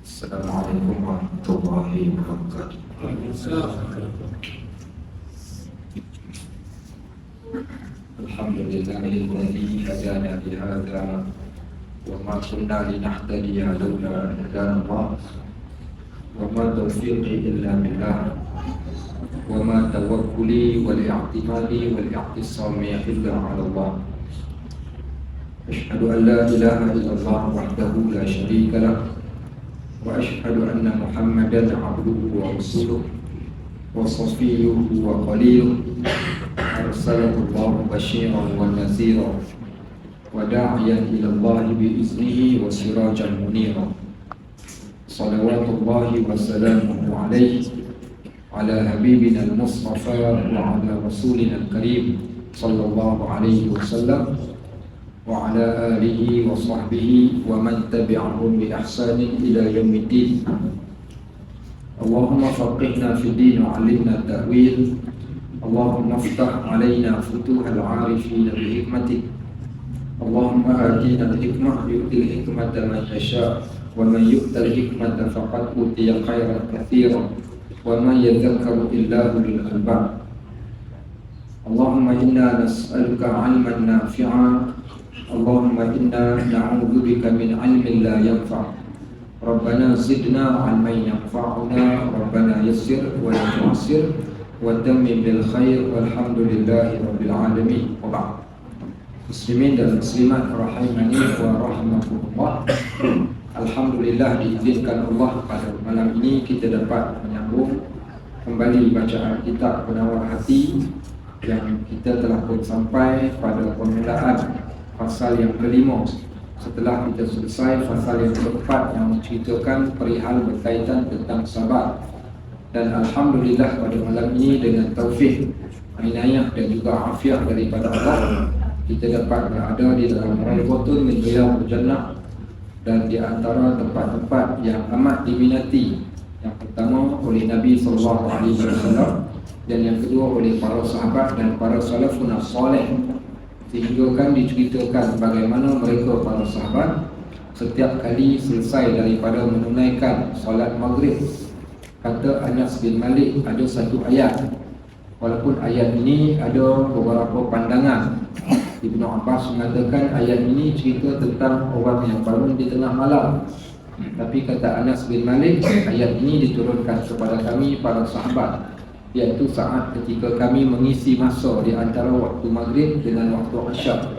Assalamualaikum warahmatullahi wabarakatuh. Alhamdulillahilladzi hadana li hadza wa ma kunna linahtadiya laula an hadana Allah wa ma tawfiqi illa billah wa ma tawakkuli wal i'timadi wal i'tisami illa 'ala Allah. Asyhadu an la ilaha illallah wahdahu la syarika lah wa asyhadu anna Muhammadan 'abduhu wa rasuluh wa safiyyuhu wa khaliluh arsalahu Allah basyiran wa nadhira wa da'iyan ila Allah bi iznihi wa sirajan munira. Salawatullahi wa salamuhu alaihi ala habibina al-mustafa wa ala rasulina al-karim sallallahu alaihi wasallam wa ala alihi wa sahbihi wa man tabi'ahum bi ihsanin ila yaumiddin. Allahumma faqihna fid din wa 'allimna at-ta'wil. Allahumma iftah 'alaina futuhal 'arifin bi hikmatik. Allahumma atina al-hikmah yu'til hikmata man yasha wa man yu'tal hikmata faqad utiya khairan katsiran wa man yadhakkaru illa ulul albab. Allahumma inna nas'aluka 'ilman nafi'an. Allahumma inna na'udzubika min 'ilmin la yanfa'. Rabbana zidna 'ilman yanfa'una. Rabbana yassir wa la tu'assir wa tammim bil khair walhamdulillahi rabbil alamin. Wa ba'd. Muslimin dan muslimat rahimani wa rahimakumullah. Alhamdulillah, diizinkan Allah pada malam ini kita dapat menyambung kembali bacaan kitab Penawar Hati yang kita telah pun sampai pada permulaan pasal yang kelima setelah kita selesai pasal yang keempat yang menceritakan perihal berkaitan tentang sabar. Dan Alhamdulillah pada malam ini dengan taufik, inayah dan juga afiah daripada Allah, kita dapat berada di dalam Rawdatun min Riyadhil Jannah, dan di antara tempat-tempat yang amat diminati, yang pertama oleh Nabi SAW, dan yang kedua oleh para sahabat dan para salafun as-salih. Sehingga kan diceritakan bagaimana mereka para sahabat setiap kali selesai daripada menunaikan solat maghrib, kata Anas bin Malik, ada satu ayat. Walaupun ayat ini ada beberapa pandangan. Ibnu Abbas mengatakan ayat ini cerita tentang orang yang bangun di tengah malam. Tapi kata Anas bin Malik, ayat ini diturunkan kepada kami para sahabat, iaitu saat ketika kami mengisi masa di antara waktu maghrib dengan waktu isyak.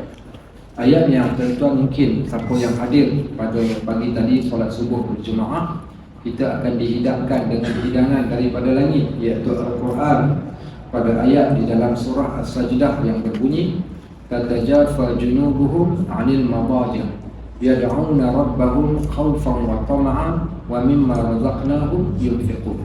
Ayat yang tuan-tuan mungkin siapa yang hadir pada pagi tadi solat subuh berjemaah, kita akan dihidangkan dengan hidangan daripada langit, iaitu Al-Quran, pada ayat di dalam surah As-Sajdah yang berbunyi tatajafa junubuhum 'anil madaji' yad'una rabbahum khaufan wa tama'an wa mimma razaqnahum yunfiqun.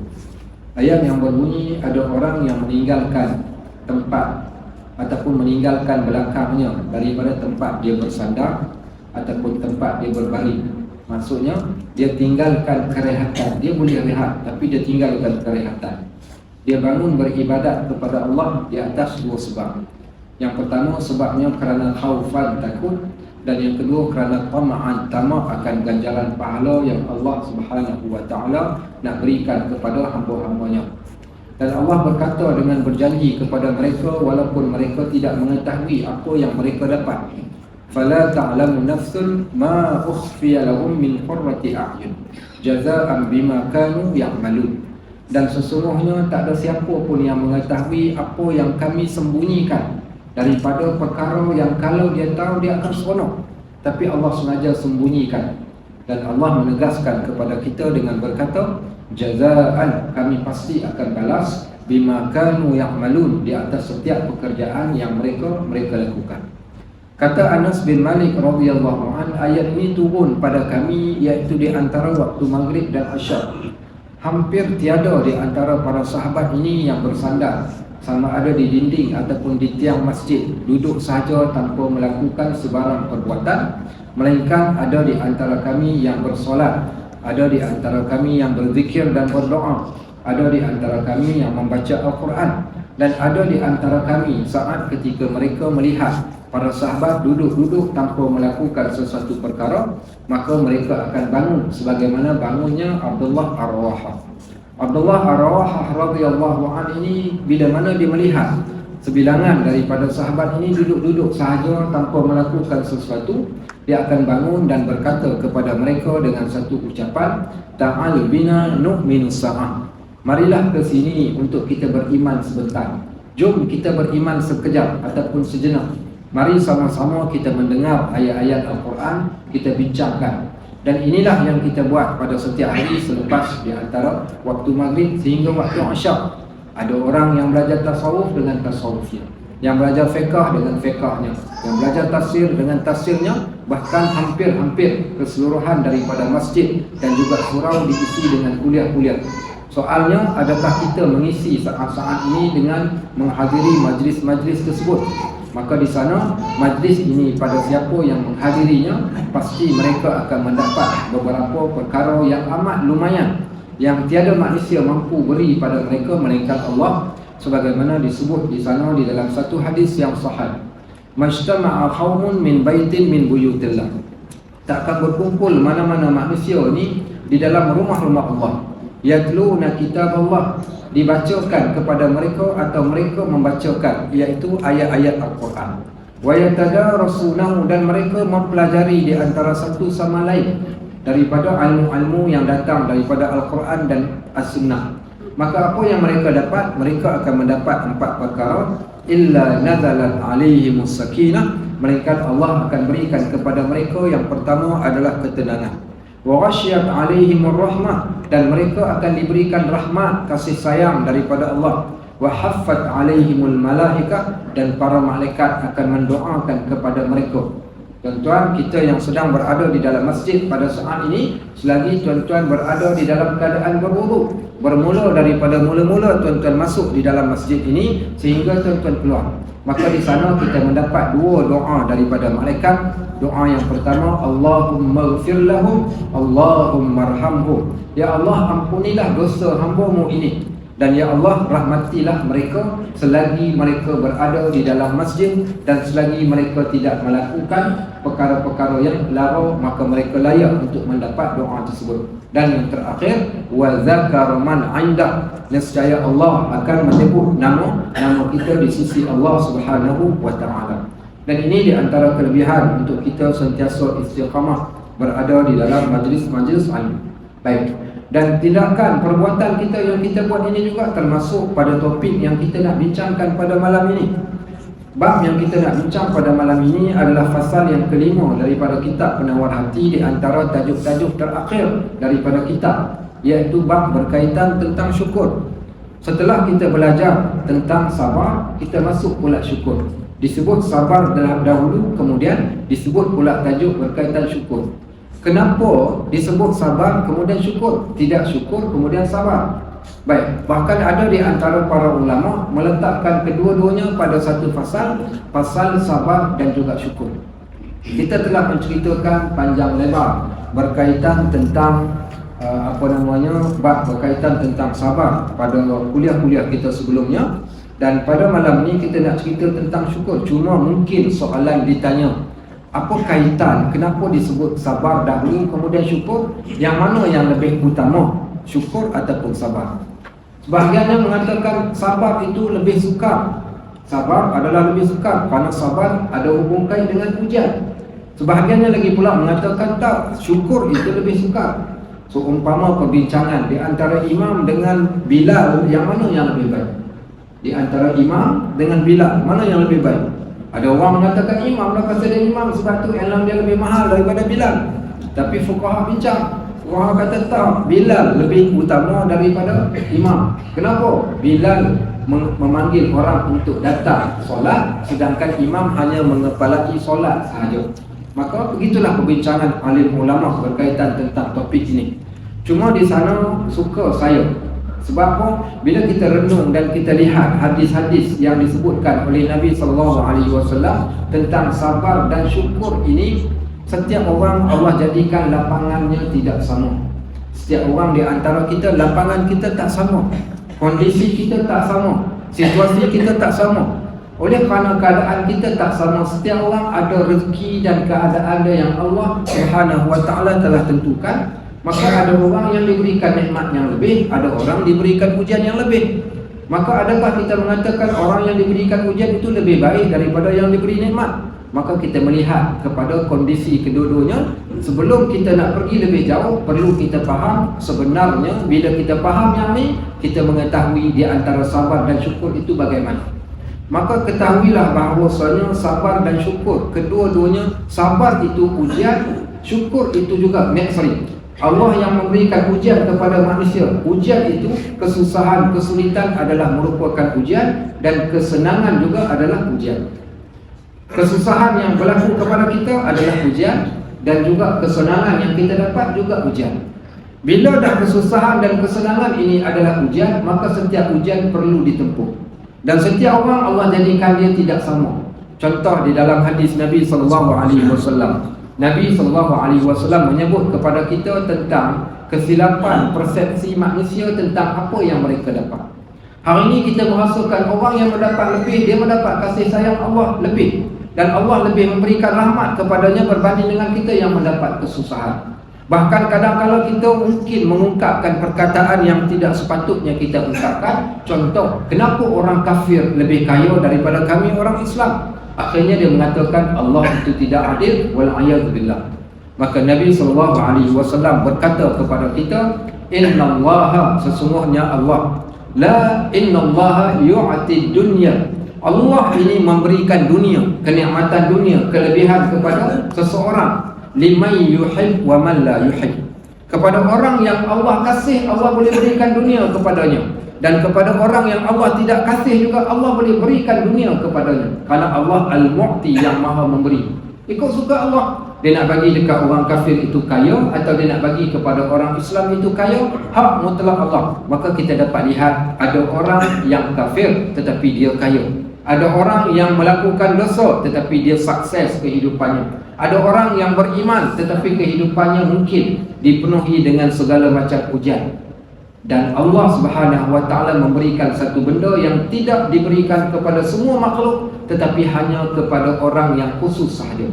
Ayat yang berbunyi ada orang yang meninggalkan tempat ataupun meninggalkan belakangnya daripada tempat dia bersandar ataupun tempat dia berbaring. Maksudnya dia tinggalkan kerehatan. Dia boleh rehat tapi dia tinggalkan kerehatan. Dia bangun beribadat kepada Allah di atas dua sebab. Yang pertama sebabnya kerana khaufan, takut, dan yang kedua kerana tama'an, tamak akan ganjaran pahala yang Allah Subhanahu wa taala nak berikan kepada hamba-hambanya. Dan Allah berkata dengan berjanji kepada mereka walaupun mereka tidak mengetahui apa yang mereka dapat. Fala ta'lamu nafsun ma ukhfiya lahum min qurrati a'yun jazaa'an bima kanu ya'malun. Dan sesungguhnya tak ada siapa pun yang mengetahui apa yang kami sembunyikan daripada perkara yang kalau dia tahu dia akan seronok, tapi Allah sengaja sembunyikan. Dan Allah menegaskan kepada kita dengan berkata, jazaan, kami pasti akan balas, bima kanu ya'malun, di atas setiap pekerjaan yang mereka lakukan. Kata Anas bin Malik radhiyallahu an, ayat ini turun pada kami iaitu di antara waktu maghrib dan isyak. Hampir tiada di antara para sahabat ini yang bersandar, sama ada di dinding ataupun di tiang masjid, duduk sahaja tanpa melakukan sebarang perbuatan, melainkan ada di antara kami yang bersolat, ada di antara kami yang berzikir dan berdoa, ada di antara kami yang membaca Al-Quran, dan ada di antara kami saat ketika mereka melihat para sahabat duduk-duduk tanpa melakukan sesuatu perkara, maka mereka akan bangun sebagaimana bangunnya Abdullah Ar-Rawahah. Abdullah Ar-Rawahah radhiyallahu anhu ini bila mana dia melihat sebilangan daripada sahabat ini duduk-duduk sahaja tanpa melakukan sesuatu, dia akan bangun dan berkata kepada mereka dengan satu ucapan, ta'al bina nu'minu sa'ah. Marilah ke sini untuk kita beriman sebentar. Jom kita beriman sekejap ataupun sejenak. Mari sama-sama kita mendengar ayat-ayat Al-Quran, kita bincangkan. Dan inilah yang kita buat pada setiap hari selepas di antara waktu maghrib sehingga waktu isyak. Ada orang yang belajar tasawuf dengan tasawufnya, yang belajar fiqh dengan fiqhnya, yang belajar tafsir dengan tafsirnya. Bahkan hampir-hampir keseluruhan daripada masjid dan juga surau diisi dengan kuliah-kuliah. Soalnya, adakah kita mengisi saat-saat ini dengan menghadiri majlis-majlis tersebut? Maka di sana, majlis ini pada siapa yang menghadirinya, pasti mereka akan mendapat beberapa perkara yang amat lumayan, yang tiada manusia mampu beri pada mereka melainkan Allah, sebagaimana disebut di sana di dalam satu hadis yang sahih. Majtama'a qaumun min baitin min buyutillah. Takkan berkumpul mana-mana manusia ni di dalam rumah-rumah Allah. Yatluna kitab Allah, dibacakan kepada mereka atau mereka membacakan, iaitu ayat-ayat Al-Quran. Wa yatadarasunahu, dan mereka mempelajari di antara satu sama lain daripada ilmu-ilmu yang datang daripada Al-Quran dan As-Sunnah. Maka apa yang mereka dapat? Mereka akan mendapat 4 perkara. Illa nazalat alaihimus sakinah, melainkan Allah akan berikan kepada mereka yang pertama adalah ketenangan. Wa ghasyiyat alaihimur rahmah, dan mereka akan diberikan rahmat, kasih sayang daripada Allah. Wa haffat alaihimul malaikah, dan para malaikat akan mendoakan kepada mereka. Tuan-tuan, kita yang sedang berada di dalam masjid pada saat ini, selagi tuan-tuan berada di dalam keadaan berwuduk, bermula daripada mula-mula tuan-tuan masuk di dalam masjid ini sehingga tuan-tuan keluar, maka di sana kita mendapat 2 doa daripada malaikat. Doa yang pertama, Allahumma ighfir lahum, Allahumma arhamhum. Ya Allah, ampunilah dosa hamba-Mu ini, dan ya Allah, rahmatilah mereka selagi mereka berada di dalam masjid, dan selagi mereka tidak melakukan perkara-perkara yang larang, maka mereka layak untuk mendapat doa tersebut. Dan yang terakhir, wa zakara man 'inda, nescaya Allah akan menyebut nama kita di sisi Allah Subhanahu wa taala. Dan ini di antara kelebihan untuk kita sentiasa istiqamah berada di dalam majlis-majlis ilmu. Baik. Dan tindakan perbuatan kita yang kita buat ini juga termasuk pada topik yang kita nak bincangkan pada malam ini. Bab yang kita nak bincang pada malam ini adalah fasal yang kelima daripada kitab Penawar Hati, di antara tajuk-tajuk terakhir daripada kitab, iaitu bab berkaitan tentang syukur. Setelah kita belajar tentang sabar, kita masuk pula syukur. Disebut sabar dahulu, kemudian disebut pula tajuk berkaitan syukur. Kenapa disebut sabar kemudian syukur, tidak syukur kemudian sabar? Baik, bahkan ada di antara para ulama meletakkan kedua-duanya pada satu fasal sabar dan juga syukur. Kita telah menceritakan panjang lebar berkaitan tentang bab berkaitan tentang sabar pada kuliah-kuliah kita sebelumnya, dan pada malam ni kita nak cerita tentang syukur. Cuma mungkin soalan ditanya, apa kaitan, kenapa disebut sabar dahulu kemudian syukur? Yang mana yang lebih utama, syukur ataupun sabar? Sebahagiannya mengatakan sabar itu lebih sukar. Sabar adalah lebih sukar kerana sabar ada hubungan dengan ujian. Sebahagiannya lagi pula mengatakan tak, syukur itu lebih sukar. So umpama perbincangan di antara imam dengan Bilal, yang mana yang lebih baik? Di antara imam dengan Bilal, mana yang lebih baik? Ada orang mengatakan imam lah, kata dia imam sebab tu ilmu dia lebih mahal daripada Bilal. Tapi fuqaha bincang, fuqaha kata tak, Bilal lebih utama daripada imam. Kenapa? Bilal memanggil orang untuk datang solat, sedangkan imam hanya mengepalai solat sahaja. Maka begitulah perbincangan alim ulama berkaitan tentang topik ini. Cuma di sana suka saya, sebab apa? Bila kita renung dan kita lihat hadis-hadis yang disebutkan oleh Nabi SAW tentang sabar dan syukur ini, setiap orang Allah jadikan lapangannya tidak sama. Setiap orang di antara kita, lapangan kita tak sama, kondisi kita tak sama, situasi kita tak sama. Oleh kerana keadaan kita tak sama, setiap orang ada rezeki dan keadaan dia yang Allah Subhanahu wa taala telah tentukan. Maka ada orang yang diberikan nikmat yang lebih, ada orang diberikan ujian yang lebih. Maka adakah kita mengatakan orang yang diberikan ujian itu lebih baik daripada yang diberi nikmat? Maka kita melihat kepada kondisi kedua-duanya. Sebelum kita nak pergi lebih jauh, perlu kita faham sebenarnya bila kita faham yang ni, kita mengetahui di antara sabar dan syukur itu bagaimana. Maka ketahuilah bahawasanya sabar dan syukur, kedua-duanya, sabar itu ujian, syukur itu juga nikmat. Allah yang memberikan ujian kepada manusia. Ujian itu, kesusahan, kesulitan adalah merupakan ujian, dan kesenangan juga adalah ujian. Kesusahan yang berlaku kepada kita adalah ujian, dan juga kesenangan yang kita dapat juga ujian. Bila dah kesusahan dan kesenangan ini adalah ujian, maka setiap ujian perlu ditempuh. Dan setiap orang Allah jadikan dia tidak sama. Contoh di dalam hadis Nabi SAW. Nabi SAW menyebut kepada kita tentang kesilapan persepsi manusia tentang apa yang mereka dapat. Hari ini kita merasakan orang yang mendapat lebih, dia mendapat kasih sayang Allah lebih, dan Allah lebih memberikan rahmat kepadanya berbanding dengan kita yang mendapat kesusahan. Bahkan kadang-kadang kita mungkin mengungkapkan perkataan yang tidak sepatutnya kita ungkapkan. Contoh, kenapa orang kafir lebih kaya daripada kami orang Islam? Akhirnya dia mengatakan Allah itu tidak adil, wal'iyadzubillah. Maka Nabi SAW berkata kepada kita, innallaha, sesungguhnya Allah, la innallaha yu'ti dunya, Allah ini memberikan dunia, kenikmatan dunia, kelebihan kepada seseorang, liman yuhib wa man la yuhib. Kepada orang yang Allah kasih, Allah boleh berikan dunia kepadanya, dan kepada orang yang Allah tidak kasih juga Allah boleh berikan dunia kepadanya. Kerana Allah Al-Mu'ti, yang maha memberi. Ikut suka Allah. Dia nak bagi dekat orang kafir itu kaya, atau dia nak bagi kepada orang Islam itu kaya, hak mutlak Allah. Maka kita dapat lihat ada orang yang kafir tetapi dia kaya. Ada orang yang melakukan dosa tetapi dia sukses kehidupannya. Ada orang yang beriman tetapi kehidupannya mungkin dipenuhi dengan segala macam ujian. Dan Allah Subhanahu wa taala memberikan satu benda yang tidak diberikan kepada semua makhluk, tetapi hanya kepada orang yang khusus sahaja.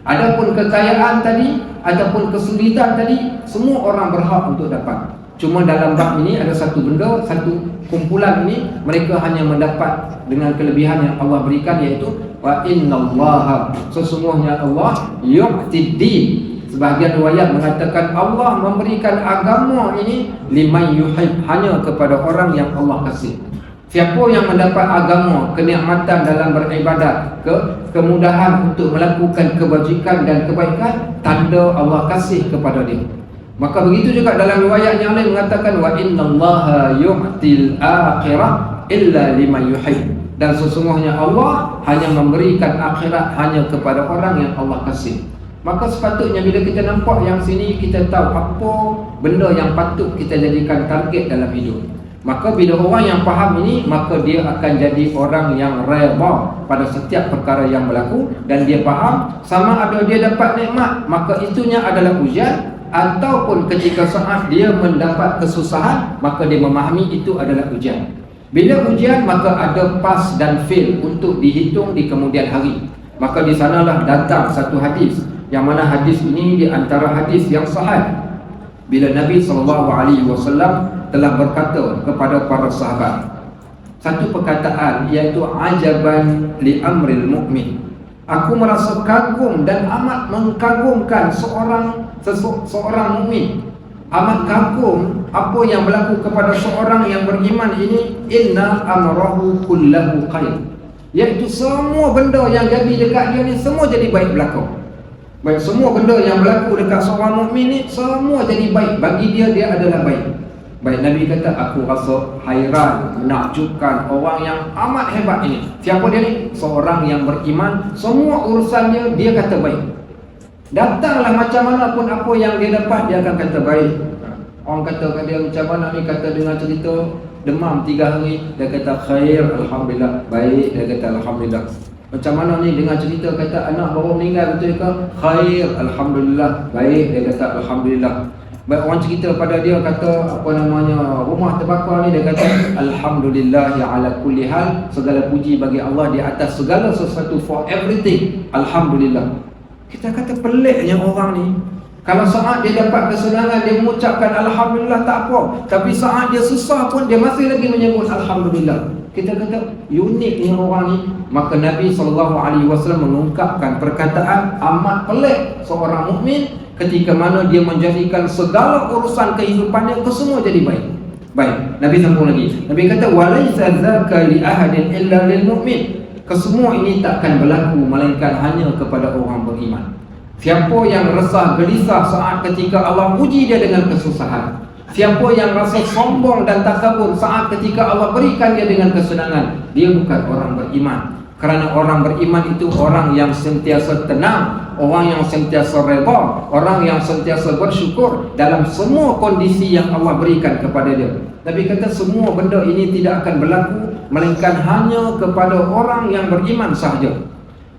Adapun kekayaan tadi ataupun kesulitan tadi, semua orang berhak untuk dapat. Cuma dalam bab ini ada satu benda, satu kumpulan ini, mereka hanya mendapat dengan kelebihan yang Allah berikan, iaitu wa innallaha, sesungguhnya Allah yu'tid din. Sebahagian riwayat mengatakan Allah memberikan agama ini liman yuhib, hanya kepada orang yang Allah kasih. Siapa yang mendapat agama, kenikmatan dalam beribadat, kemudahan untuk melakukan kebajikan dan kebaikan, tanda Allah kasih kepada dia. Maka begitu juga dalam riwayat yang lain mengatakan wa innallaha yu'til akhirah illa liman yuhib, dan sesungguhnya Allah hanya memberikan akhirat hanya kepada orang yang Allah kasih. Maka sepatutnya bila kita nampak yang sini, kita tahu apa benda yang patut kita jadikan target dalam hidup. Maka bila orang yang faham ini, maka dia akan jadi orang yang redha pada setiap perkara yang berlaku, dan dia faham sama ada dia dapat nikmat, maka itunya adalah ujian, ataupun ketika saat dia mendapat kesusahan, maka dia memahami itu adalah ujian. Bila ujian, maka ada pass dan fail untuk dihitung di kemudian hari. Maka di sanalah datang satu hadis, yang mana hadis ini di antara hadis yang sahih, bila Nabi SAW telah berkata kepada para sahabat satu perkataan, iaitu ajaban li amril mu'min, aku merasa kagum dan amat mengkagumkan seorang mukmin. Amat kagum apa yang berlaku kepada seorang yang beriman ini. Inna amrahu kullahu khair, iaitu semua benda yang jadi dekat dia ni semua jadi baik berlaku. Baik, semua benda yang berlaku dekat seorang mukmin ni semua jadi baik. Bagi dia, dia adalah baik. Baik, Nabi kata, aku rasa hairan, menakjubkan orang yang amat hebat ini. Siapa dia ni? Seorang yang beriman, semua urusan dia, dia kata baik. Datanglah macam mana pun apa yang dia dapat, dia akan kata baik. Orang kata kat dia macam mana ni, kata dengar cerita demam 3 hari, dia kata khair, alhamdulillah. Baik, dia kata alhamdulillah. Macam mana ni, dengar cerita kata anak baru meninggal, betul ke? Khair, alhamdulillah. Baik, dia kata alhamdulillah. Baik, orang cerita pada dia, kata apa namanya, rumah terbakar ni, dia kata alhamdulillah ya ala kulli hal, segala puji bagi Allah di atas segala sesuatu, for everything, alhamdulillah. Kita kata peliknya orang ni, kalau saat dia dapat kesenangan dia mengucapkan alhamdulillah tak apa, tapi saat dia susah pun dia masih lagi menyebut alhamdulillah. Kita kata uniknya orang ni. Maka Nabi SAW mengungkapkan perkataan amat pelik seorang mukmin ketika mana dia menjadikan segala urusan kehidupannya kesemua jadi baik. Baik, Nabi sambung lagi. Nabi kata walaisa dzaka li ahadin illa lil mu'min. Kesemua ini takkan berlaku melainkan hanya kepada orang beriman. Siapa yang resah gelisah saat ketika Allah uji dia dengan kesusahan, siapa yang rasa sombong dan takabur saat ketika Allah berikan dia dengan kesenangan, dia bukan orang beriman. Kerana orang beriman itu orang yang sentiasa tenang, orang yang sentiasa redha, orang yang sentiasa bersyukur dalam semua kondisi yang Allah berikan kepada dia. Nabi kata semua benda ini tidak akan berlaku melainkan hanya kepada orang yang beriman sahaja.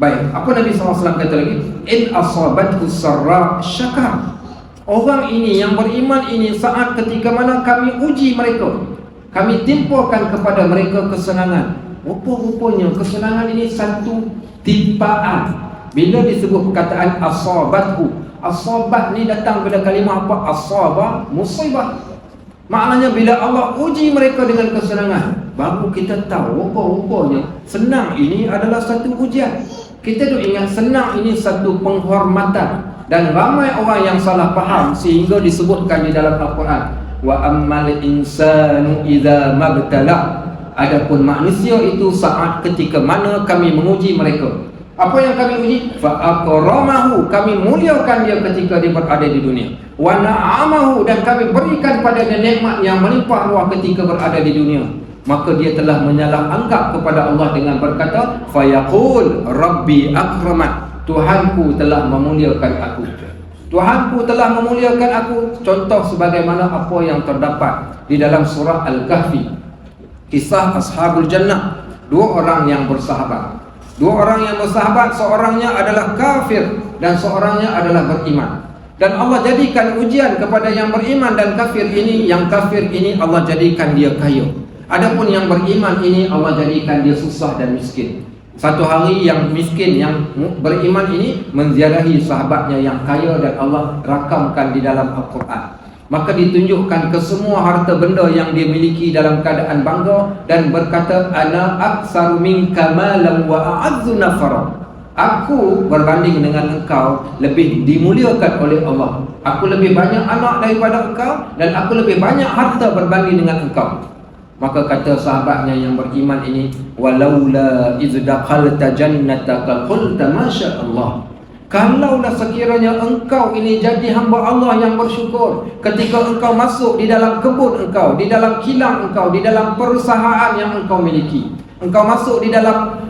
Baik, apa Nabi SAW kata lagi? In asabathu sarra syakar. Orang ini yang beriman ini saat ketika mana kami uji mereka, kami timpakan kepada mereka kesenangan. Rupa-rupanya kesenangan ini satu timpaan. Bila disebut perkataan asabathu, asabat ni datang pada kalimah apa? Asabah, musibah. Maknanya bila Allah uji mereka dengan kesenangan, baru kita tahu rupa-rupanya senang ini adalah satu ujian. Kita tu ingat senang ini satu penghormatan. Dan ramai orang yang salah faham sehingga disebutkan di dalam Al-Quran, wa ammal insanu idza mabtala. Adapun manusia itu saat ketika mana kami menguji mereka. Apa yang kami uji? Fa akramahu, kami muliakan dia ketika dia berada di dunia. Wa na'amahu, dan kami berikan pada dia nikmat yang melimpah ruah ketika berada di dunia. Maka dia telah menyalah anggap kepada Allah dengan berkata, fayaqul rabbi akraman. Tuhanku telah memuliakan aku. Tuhanku telah memuliakan aku. Contoh sebagaimana apa yang terdapat di dalam surah Al-Kahfi. Kisah Ashabul Jannah. Dua orang yang bersahabat. Dua orang yang bersahabat, seorangnya adalah kafir dan seorangnya adalah beriman. Dan Allah jadikan ujian kepada yang beriman dan kafir ini. Yang kafir ini Allah jadikan dia kaya. Adapun yang beriman ini Allah jadikan dia susah dan miskin. Satu hari yang miskin, yang beriman ini menziarahi sahabatnya yang kaya dan Allah rakamkan di dalam Al-Quran. Maka ditunjukkan ke semua harta benda yang dia miliki dalam keadaan bangga dan berkata, ana aktsaru minka malan wa a'azzu nafara. Aku berbanding dengan engkau lebih dimuliakan oleh Allah. Aku lebih banyak anak daripada engkau dan aku lebih banyak harta berbanding dengan engkau. Maka kata sahabatnya yang beriman ini, walaula iz dakhalta jannataka qulta masya Allah. Kalaulah sekiranya engkau ini jadi hamba Allah yang bersyukur, ketika engkau masuk di dalam kebun engkau, di dalam kilang engkau, di dalam perusahaan yang engkau miliki, engkau masuk di dalam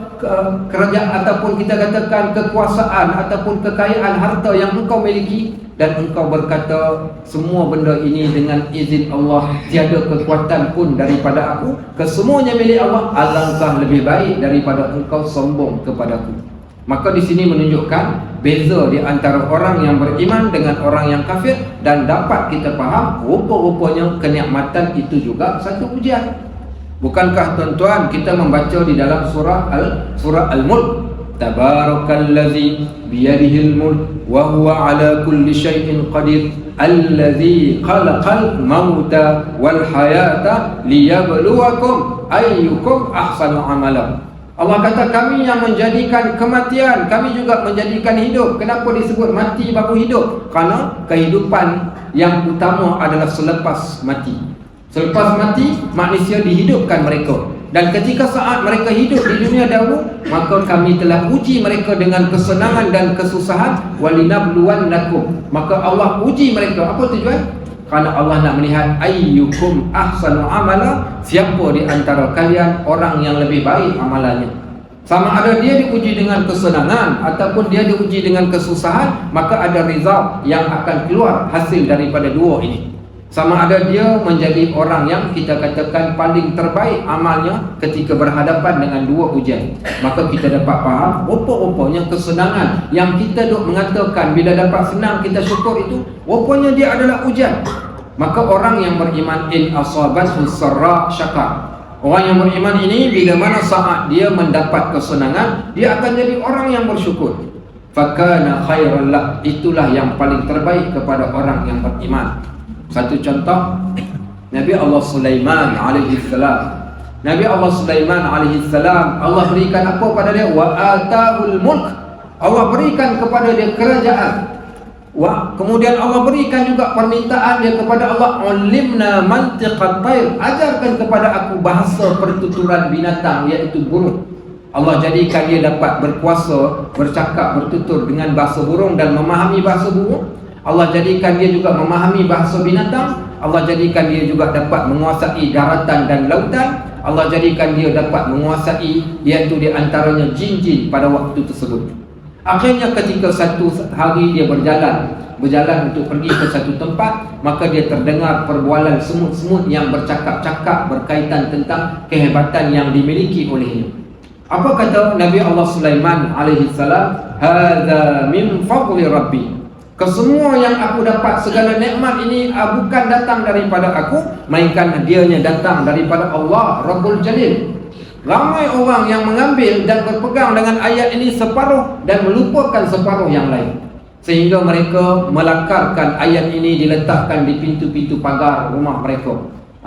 kerajaan ataupun kita katakan kekuasaan ataupun kekayaan harta yang engkau miliki, dan engkau berkata semua benda ini dengan izin Allah, tiada kekuatan pun daripada aku, kesemuanya milik Allah, alangkah lebih baik daripada engkau sombong kepadaku. Maka di sini menunjukkan beza di antara orang yang beriman dengan orang yang kafir, dan dapat kita faham rupa-rupanya kenikmatan itu juga satu ujian. Bukankah tuan-tuan kita membaca di dalam surah Al-Mulk, tabarakallazi biyadihil mulk wa huwa ala kulli syai'in qadir allazi khalaqal mauta wal hayata liyabluwakum ayyukum ahsanu amala. Allah kata kami yang menjadikan kematian, kami juga menjadikan hidup. Kenapa disebut mati baru hidup? Kerana kehidupan yang utama adalah selepas mati. Selepas mati, manusia dihidupkan mereka. Dan ketika saat mereka hidup di dunia dahulu, maka kami telah uji mereka dengan kesenangan dan kesusahan. Walinabluwannakum. Maka Allah uji mereka. Apa tujuan? Kerana Allah nak melihat ayyukum ahsanu amala, siapa di antara kalian orang yang lebih baik amalannya. Sama ada dia diuji dengan kesenangan ataupun dia diuji dengan kesusahan, maka ada result yang akan keluar hasil daripada dua ini. Sama ada dia menjadi orang yang kita katakan paling terbaik amalnya ketika berhadapan dengan dua ujian. Maka kita dapat faham rupa-rupanya kesenangan yang kita duk mengatakan bila dapat senang kita syukur itu, rupanya dia adalah ujian. Maka orang yang beriman, in asabathu sarra syakar. Orang yang beriman ini bila mana saat dia mendapat kesenangan, dia akan jadi orang yang bersyukur. Fakana khairan lah, itulah yang paling terbaik kepada orang yang beriman. Satu contoh, Nabi Allah Sulaiman alaihi salam. Nabi Allah Sulaiman alaihi salam, Allah berikan apa pada dia? Wa atahul mulk. Allah berikan kepada dia kerajaan. Kemudian Allah berikan juga permintaan dia kepada Allah, ulimna mantiqat tayr, ajarkan kepada aku bahasa pertuturan binatang, iaitu burung. Allah jadikan dia dapat berkuasa bercakap, bertutur dengan bahasa burung dan memahami bahasa burung. Allah jadikan dia juga memahami bahasa binatang. Allah jadikan dia juga dapat menguasai daratan dan lautan. Allah jadikan dia dapat menguasai, iaitu di antaranya jin-jin pada waktu tersebut. Akhirnya ketika satu hari dia berjalan untuk pergi ke satu tempat, maka dia terdengar perbualan semut-semut yang bercakap-cakap berkaitan tentang kehebatan yang dimiliki olehnya. Apa kata Nabi Allah Sulaiman alaihi salam? Hadza min fadli rabbi. Kesemua yang aku dapat, segala nikmat ini bukan datang daripada aku, melainkan dianya datang daripada Allah Rabbul Jalil. Ramai orang yang mengambil dan berpegang dengan ayat ini separuh dan melupakan separuh yang lain, sehingga mereka melakarkan ayat ini diletakkan di pintu-pintu pagar rumah mereka.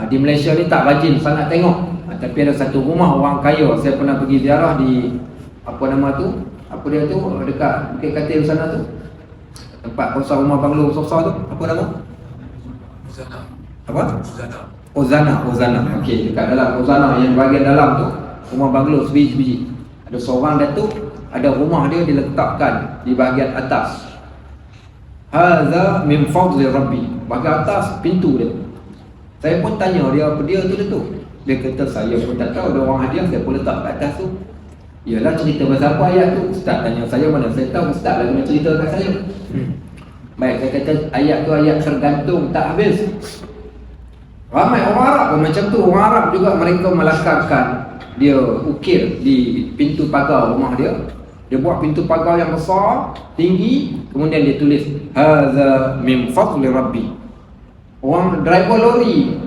Di Malaysia ni tak rajin sangat tengok, tapi ada satu rumah orang kaya, saya pernah pergi ziarah di apa nama tu, apa dia tu, dekat Bukit Katil sana tu, tempat kosong rumah banglo besar tu, apa nama? Ozana. Apa? Ozana. Okey, dekat dalam Ozana yang bahagian dalam tu, rumah banglo sebiji-sebiji. Ada seorang datuk, ada rumah dia diletakkan di bahagian atas. Hadza min fadli rabbi. Bahagian atas pintu dia. Saya pun tanya dia, apa dia tu datuk? Dia kata, saya pun tak tahu, ada orang hadiah saya pun letak kat atas tu. Yalah, cerita pasal apa ayat tu? Ustaz tanya saya, mana saya tahu, Ustaz lah kena cerita kat saya. Baik, saya kata ayat tu ayat tergantung, tak habis. Ramai orang Arab pun macam tu. Orang Arab juga mereka melakarkan, dia ukir di pintu pagar rumah dia. Dia buat pintu pagar yang besar, tinggi, kemudian dia tulis hadza min fadli rabbi. Orang driver lori,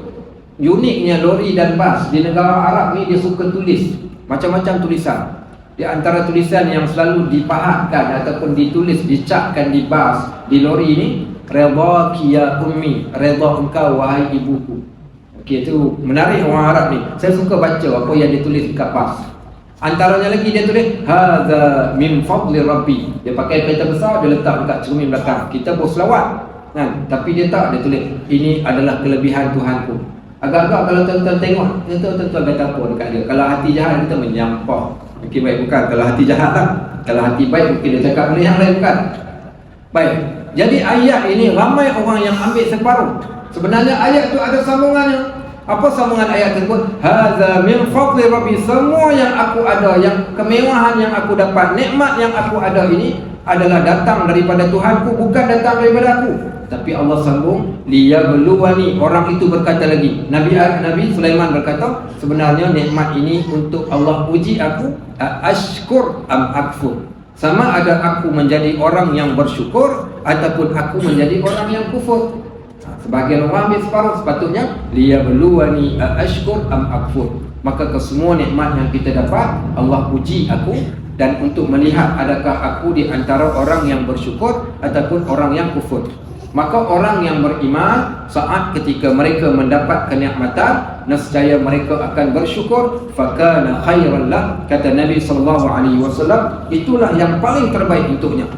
uniknya lori dan bas di negara Arab ni, dia suka tulis macam-macam tulisan. Di antara tulisan yang selalu dipahatkan ataupun ditulis, dicapkan di bas, di lori ni, redaki ya ummi, redha engkau wahai ibuku. Okey, itu menarik orang Arab ni. Saya suka baca apa yang ditulis dekat bas. Antaranya lagi dia tulis hadza min fadli rabbi. Dia pakai kereta besar, dia letak dekat cermin belakang. Kita berselawat kan, tapi dia tak, dia tulis ini adalah kelebihan Tuhanku. Agak-agak kalau tuan-tuan tengok, tuan-tuan kata apa dekat dia. Kalau hati jahat kita menyampah. Okey, baik, bukan. Kalau hati jahat lah. Kalau hati baik mungkin dia cakap benda yang lain, bukan? Baik. Jadi ayat ini ramai orang yang ambil separuh. Sebenarnya ayat tu ada sambungannya. Apa sambungan ayat tersebut? Hadza min fadli rabbi. Semua yang aku ada, yang kemewahan yang aku dapat, nikmat yang aku ada ini adalah datang daripada Tuhanku, bukan datang daripada aku. Tapi Allah sambung, liyabluwani. Orang itu berkata lagi, Nabi Sulaiman berkata, sebenarnya nikmat ini untuk Allah uji aku, ashkur am akfur. Sama ada aku menjadi orang yang bersyukur ataupun aku menjadi orang yang kufur. Sebagian orang ambil separuh, sepatutnya liyabluwani ashkur am akfur. Maka kesemua nikmat yang kita dapat, Allah uji aku, dan untuk melihat adakah aku di antara orang yang bersyukur ataupun orang yang kufur. Maka orang yang beriman, saat ketika mereka mendapat kenikmatan, nescaya mereka akan bersyukur. Fakana khairan lah, kata Nabi SAW, itulah yang paling terbaik untuknya.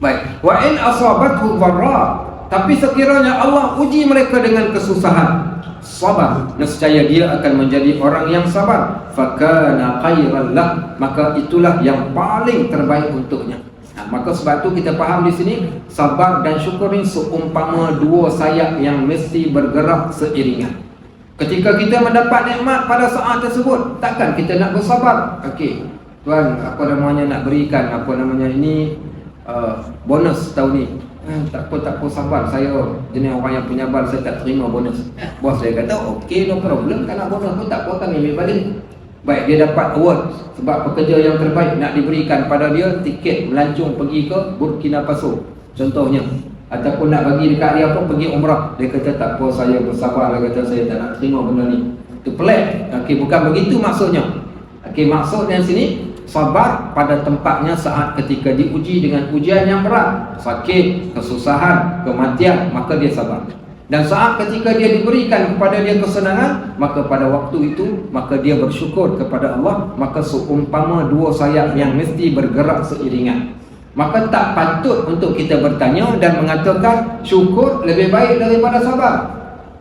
Baik. Wa in asabathu dharra, tapi sekiranya Allah uji mereka dengan kesusahan, sabar, nescaya dia akan menjadi orang yang sabar. Fakana khairan lah, maka itulah yang paling terbaik untuknya. Maka sebab tu kita faham di sini, sabar dan syukur ini seumpama dua sayap yang mesti bergerak seiringan. Ketika kita mendapat nikmat pada saat tersebut, takkan kita nak bersabar. Okey, tuan, apa namanya, nak berikan apa namanya ini bonus tahun ni. Tak apa sabar, saya jenis orang yang penyabar, saya tak terima bonus. Bos saya kata okey, no problem, kalau bonus pun tak apa, kami ambil balik. Baik, dia dapat award sebab pekerja yang terbaik, nak diberikan pada dia tiket melancong pergi ke Burkina Faso contohnya, ataupun nak bagi dekat dia apa, pergi umrah. Dia kata tak apa, saya bersabar, dia kata saya tak nak terima benda ni. Itu pelik. Okey, bukan begitu maksudnya. Okey, maksudnya sini sabar pada tempatnya saat ketika diuji dengan ujian yang berat, sakit, kesusahan, kematian, maka dia sabar. Dan saat ketika dia diberikan kepada dia kesenangan, maka pada waktu itu maka dia bersyukur kepada Allah. Maka seumpama dua sayap yang mesti bergerak seiringan. Maka tak patut untuk kita bertanya dan mengatakan syukur lebih baik daripada sabar,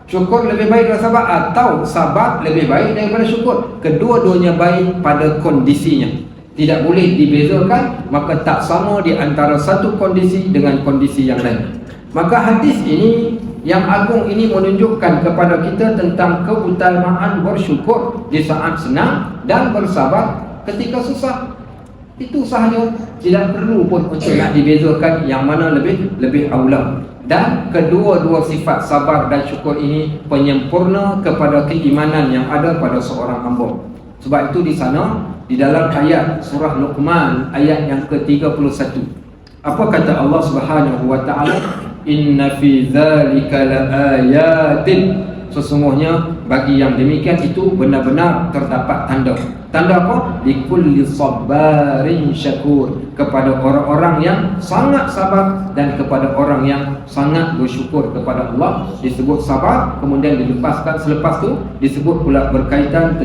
syukur lebih baik daripada sabar, atau sabar lebih baik daripada syukur. Kedua-duanya baik pada kondisinya, tidak boleh dibezakan. Maka tak sama di antara satu kondisi dengan kondisi yang lain. Maka hadis ini yang agung ini menunjukkan kepada kita tentang keutamaan bersyukur di saat senang dan bersabar ketika susah. Itu sahaja, tidak perlu pun untuk nak dibezakan yang mana lebih aula. Dan kedua-dua sifat sabar dan syukur ini penyempurna kepada keimanan yang ada pada seorang hamba. Sebab itu di sana, di dalam ayat surah Luqman ayat yang ke-31, apa kata Allah Subhanahu wa taala? Inna fi dzalika laayatin, sesungguhnya bagi yang demikian itu benar-benar terdapat tanda. Tanda apa? Likulli sabarin syakur, kepada orang-orang yang sangat sabar dan kepada orang yang sangat bersyukur kepada Allah. Disebut sabar, kemudian dilepaskan selepas tu disebut pula berkaitan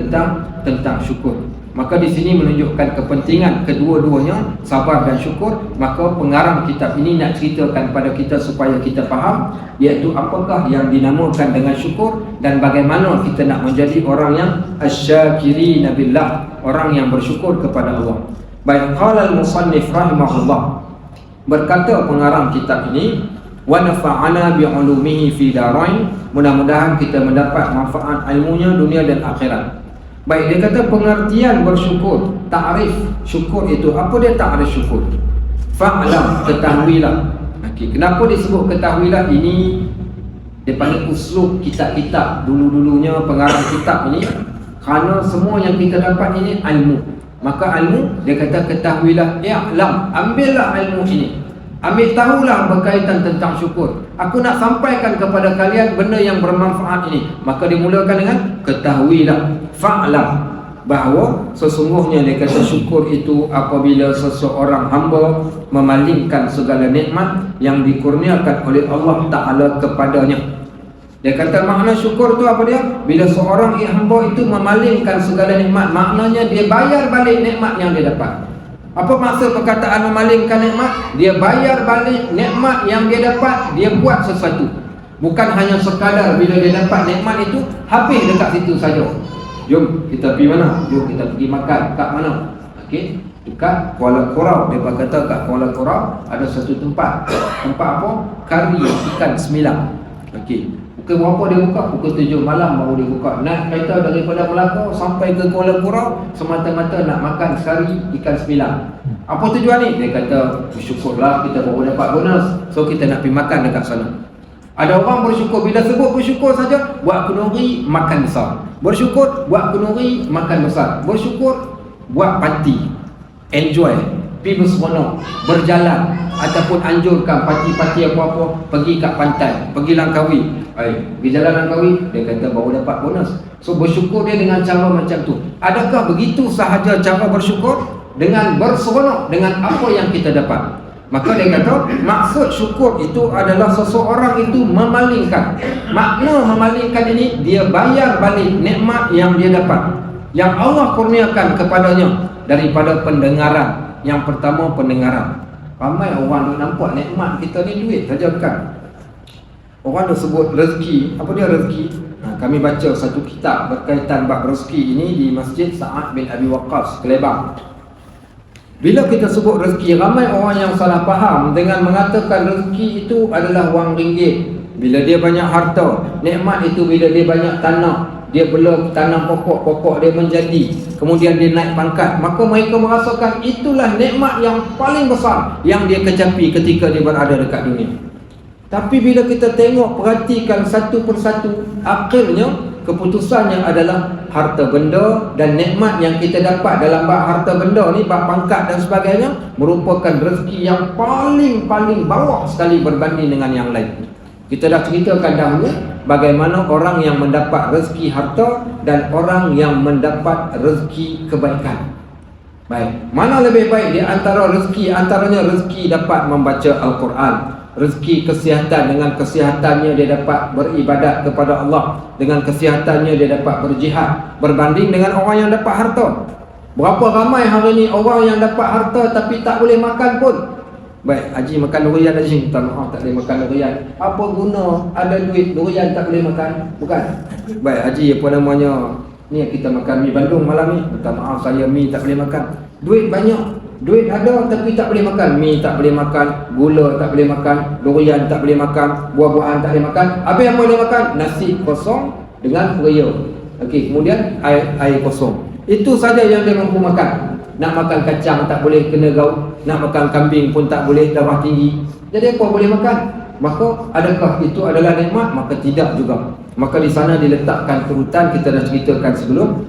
tentang syukur. Maka di sini menunjukkan kepentingan kedua-duanya, sabar dan syukur. Maka pengarang kitab ini nak ceritakan pada kita supaya kita faham, iaitu apakah yang dinamakan dengan syukur dan bagaimana kita nak menjadi orang yang asyakirina billah, orang yang bersyukur kepada Allah. Baik, qala al-musannif rahimahullah, berkata pengarang kitab ini, wa nafa'ana bi'ulumihi fi darain, mudah-mudahan kita mendapat manfaat ilmunya dunia dan akhirat. Baik, dia kata pengertian bersyukur, ta'rif syukur itu, apa dia ta'rif syukur? Fa'lam, ketahuilah. Okey, kenapa disebut ketahuilah? Ini daripada uslub kitab-kitab dulu-dulunya pengarang kitab ini, kerana semua yang kita dapat ini ilmu. Maka ilmu, dia kata ketahuilah, i'lam, ambillah ilmu ini, ambil tahulah berkaitan tentang syukur. Aku nak sampaikan kepada kalian benda yang bermanfaat ini. Maka dimulakan dengan ketahuilah, fa'lam, bahawa sesungguhnya dia kata syukur itu apabila seseorang hamba memalingkan segala nikmat yang dikurniakan oleh Allah Ta'ala kepadanya. Dia kata makna syukur tu apa dia? Bila seorang hamba itu memalingkan segala nikmat, maknanya dia bayar balik nikmat yang dia dapat. Apa maksud perkataan memalingkan nikmat? Dia bayar balik nikmat yang dia dapat, dia buat sesuatu. Bukan hanya sekadar bila dia dapat nikmat itu habis dekat situ saja. Jom kita pergi mana? Jom kita pergi makan. Kat mana? Okey, dekat Kuala Kurau. Dia kata kat Kuala Kurau ada satu tempat. Tempat apa? Kari ikan semilang. Okey, pukul berapa dia buka? Pukul 7 malam baru dia buka. Naik kereta daripada Melaka sampai ke Kuala Kurau semata-mata nak makan kari ikan semilang. Apa tujuan ni? Dia kata bersyukurlah kita baru dapat bonus, so kita nak pergi makan dekat sana. Ada orang bersyukur, bila sebut bersyukur saja, buat kenduri makan besar. Bersyukur buat kenduri makan besar. Bersyukur buat parti, enjoy, pergi berseronok, berjalan, ataupun anjurkan parti-parti apa-apa, pergi kat pantai, pergi Langkawi, pergi jalan Langkawi, dia kata baru dapat bonus. So bersyukur dia dengan cara macam tu. Adakah begitu sahaja cara bersyukur? Dengan berseronok dengan apa yang kita dapat. Maka dia kata maksud syukur itu adalah seseorang itu memalingkan. Makna memalingkan ini, dia bayar balik nikmat yang dia dapat, yang Allah kurniakan kepadanya daripada pendengaran. Yang pertama pendengaran. Ramai orang duk nampak nikmat kita ni duit saja, bukan? Orang duk sebut rezeki. Apa dia rezeki? Kami baca satu kitab berkaitan bab rezeki ini di Masjid Sa'ad bin Abi Waqqas, Kelebang. Bila kita sebut rezeki, ramai orang yang salah faham dengan mengatakan rezeki itu adalah wang ringgit. Bila dia banyak harta, nikmat itu bila dia banyak tanah, dia belum tanam pokok dia menjadi, kemudian dia naik pangkat, maka mereka merasakan itulah nikmat yang paling besar yang dia kecapi ketika dia berada dekat dunia. Tapi bila kita tengok, perhatikan satu persatu, akhirnya keputusannya adalah harta benda, dan nikmat yang kita dapat dalam bab harta benda ni, bab pangkat dan sebagainya, merupakan rezeki yang paling bawah sekali berbanding dengan yang lain. Kita dah ceritakan dahulu bagaimana orang yang mendapat rezeki harta dan orang yang mendapat rezeki kebaikan. Baik, mana lebih baik di antara rezeki? Antaranya rezeki dapat membaca Al-Quran, rezeki kesihatan, dengan kesihatannya dia dapat beribadat kepada Allah, dengan kesihatannya dia dapat berjihad, berbanding dengan orang yang dapat harta. Berapa ramai hari ni orang yang dapat harta tapi tak boleh makan pun. Baik, haji makan durian haji, minta maaf tak boleh makan durian. Apa guna ada duit, durian tak boleh makan? Bukan. Baik, haji apa namanya, ni kita makan mi Bandung malam ni, minta maaf saya mi tak boleh makan. Duit banyak, duit ada tapi tak boleh makan. Mi tak boleh makan, gula tak boleh makan, durian tak boleh makan, buah-buahan tak boleh makan. Apa yang boleh makan? Nasi kosong dengan peria. Okey, kemudian air kosong. Itu saja yang dia mampu makan. Nak makan kacang tak boleh, kena gaut. Nak makan kambing pun tak boleh, darah tinggi. Jadi apa boleh makan? Maka adakah itu adalah nikmat? Maka tidak juga. Maka di sana diletakkan turutan, kita dah ceritakan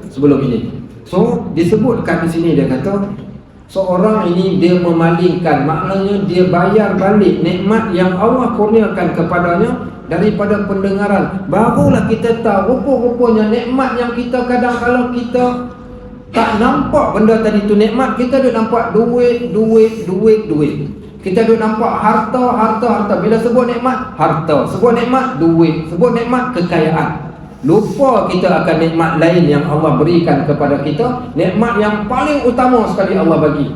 sebelum ini. So disebutkan di sini, dia kata seorang ini dia memalingkan, maknanya dia bayar balik nikmat yang Allah kurniakan kepadanya daripada pendengaran. Barulah kita tahu rupa-rupanya nikmat yang kita kadang kalau kita tak nampak benda tadi tu nikmat, kita duk nampak duit. Kita duk nampak harta. Bila sebut nikmat, harta. Sebut nikmat, duit. Sebut nikmat, kekayaan. Lupa kita akan nikmat lain yang Allah berikan kepada kita, nikmat yang paling utama sekali Allah bagi.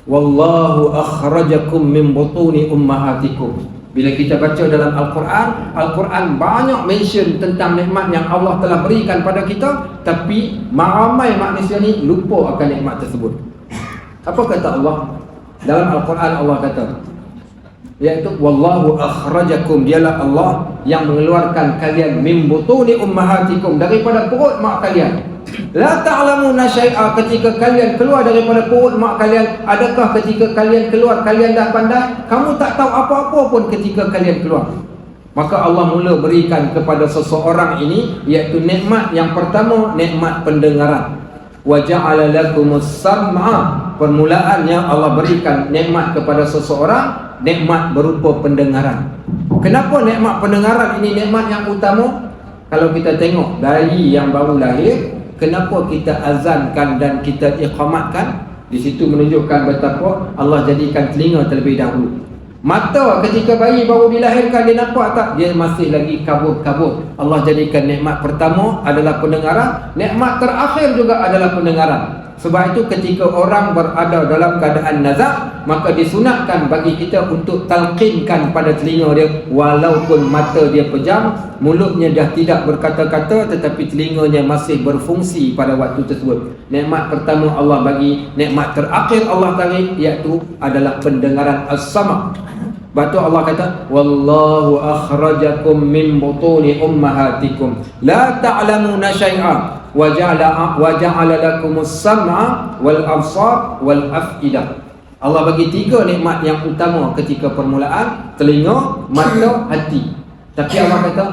Wallahu akhrajakum min butuni ummahatikum. Bila kita baca dalam Al-Quran, Al-Quran banyak mention tentang nikmat yang Allah telah berikan pada kita, tapi ramai manusia ni lupa akan nikmat tersebut. Apa kata Allah? Dalam Al-Quran Allah kata, iaitu wallahu akhrajakum, dialah Allah yang mengeluarkan kalian min butuni ummahatikum, daripada perut mak kalian. La ta'lamuna syai'a, ketika kalian keluar daripada perut mak kalian, adakah ketika kalian keluar kalian dah pandai? Kamu tak tahu apa-apa pun ketika kalian keluar. Maka Allah mula berikan kepada seseorang ini, iaitu nikmat yang pertama, nikmat pendengaran. Wa ja'ala lakumus sam'a, permulaannya Allah berikan nikmat kepada seseorang, nikmat berupa pendengaran. Kenapa nikmat pendengaran ini nikmat yang utama? Kalau kita tengok bayi yang baru lahir, kenapa kita azankan dan kita iqamatkan? Di situ menunjukkan betapa Allah jadikan telinga terlebih dahulu. Mata ketika bayi baru dilahirkan, dia nampak tak? Dia masih lagi kabut-kabut. Allah jadikan nikmat pertama adalah pendengaran, nikmat terakhir juga adalah pendengaran. Sebab itu ketika orang berada dalam keadaan nazak, maka disunatkan bagi kita untuk talqinkan pada telinga dia, walaupun mata dia pejam, mulutnya dah tidak berkata-kata, tetapi telinganya masih berfungsi pada waktu tersebut. Nikmat pertama Allah bagi, nikmat terakhir Allah tarik, iaitu adalah pendengaran as-sama'. Batu Allah kata, wallahu akhrajakum min butuni ummahatikum la ta'lamuna syai'a wa ja'ala lakumus sam'a wal absar wal af'idah. Allah bagi tiga nikmat yang utama ketika permulaan: telinga, mata, hati. Tapi Allah kata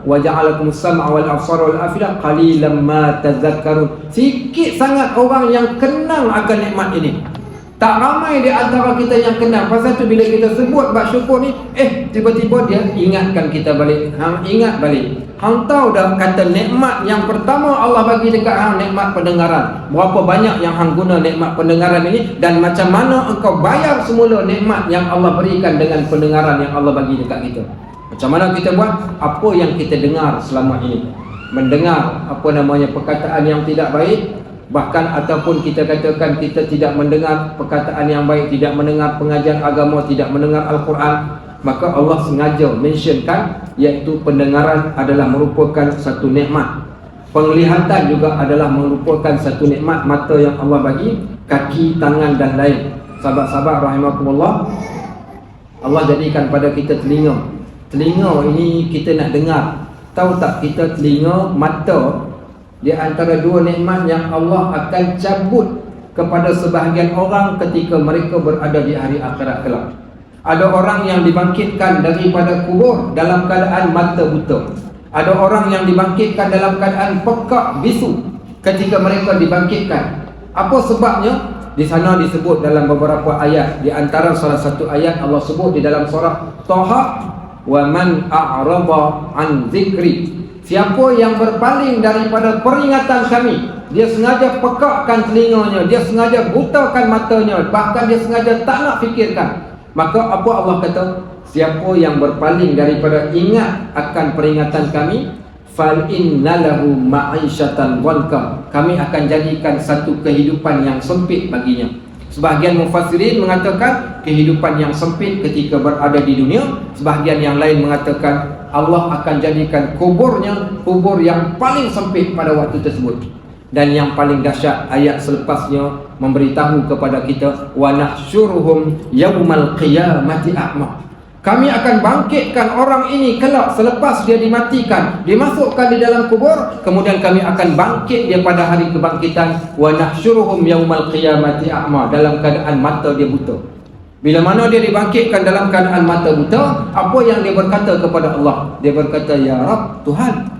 wa ja'ala lakumus sam'a wal absar wal af'idah qalilan ma tadhakkarun. Sikit sangat orang yang kenal akan nikmat ini. Tak ramai di antara kita yang kenal. Pasal tu bila kita sebut bab syukur ni, tiba-tiba dia ingatkan kita balik. Ingat balik. Hang tahu dah kata nikmat yang pertama Allah bagi dekat hang, nikmat pendengaran. Berapa banyak yang hang guna nikmat pendengaran ini, dan macam mana engkau bayar semula nikmat yang Allah berikan dengan pendengaran yang Allah bagi dekat kita. Macam mana kita buat? Apa yang kita dengar selama ini. Mendengar perkataan yang tidak baik, bahkan ataupun kita katakan kita tidak mendengar perkataan yang baik, tidak mendengar pengajian agama, tidak mendengar Al-Quran, maka Allah sengaja mentionkan, iaitu pendengaran adalah merupakan satu nikmat. Penglihatan juga adalah merupakan satu nikmat. Mata yang Allah bagi, kaki, tangan dan lain. Sahabat-sahabat rahimakumullah, Allah jadikan pada kita telinga. Telinga ini kita nak dengar. Tahu tak kita telinga, mata, di antara dua nikmat yang Allah akan cabut kepada sebahagian orang ketika mereka berada di hari akhirat kelak. Ada orang yang dibangkitkan daripada kubur dalam keadaan mata buta. Ada orang yang dibangkitkan dalam keadaan pekak bisu ketika mereka dibangkitkan. Apa sebabnya? Di sana disebut dalam beberapa ayat. Di antara salah satu ayat Allah sebut di dalam surah Taha, wa man a'rada an zikri. Siapa yang berpaling daripada peringatan kami, dia sengaja pekakkan telinganya, dia sengaja butakan matanya, bahkan dia sengaja tak nak fikirkan. Maka apa Allah kata? Siapa yang berpaling daripada ingat akan peringatan kami, fal innalahu ma'isyatan dhanka. Kami akan jadikan satu kehidupan yang sempit baginya. Sebahagian mufassirin mengatakan kehidupan yang sempit ketika berada di dunia. Sebahagian yang lain mengatakan Allah akan jadikan kuburnya kubur yang paling sempit pada waktu tersebut. Dan yang paling dahsyat, ayat selepasnya memberitahu kepada kita, wa nahsyuruhum yaumal qiyamati a'ma. Kami akan bangkitkan orang ini kelak selepas dia dimatikan, dimasukkan di dalam kubur, kemudian kami akan bangkit dia pada hari kebangkitan, wa nahsyuruhum yaumal qiyamati a'ma, dalam keadaan mata dia buta. Bila mana dia dibangkitkan dalam keadaan mata buta, apa yang dia berkata kepada Allah? Dia berkata, ya Rabb, Tuhan,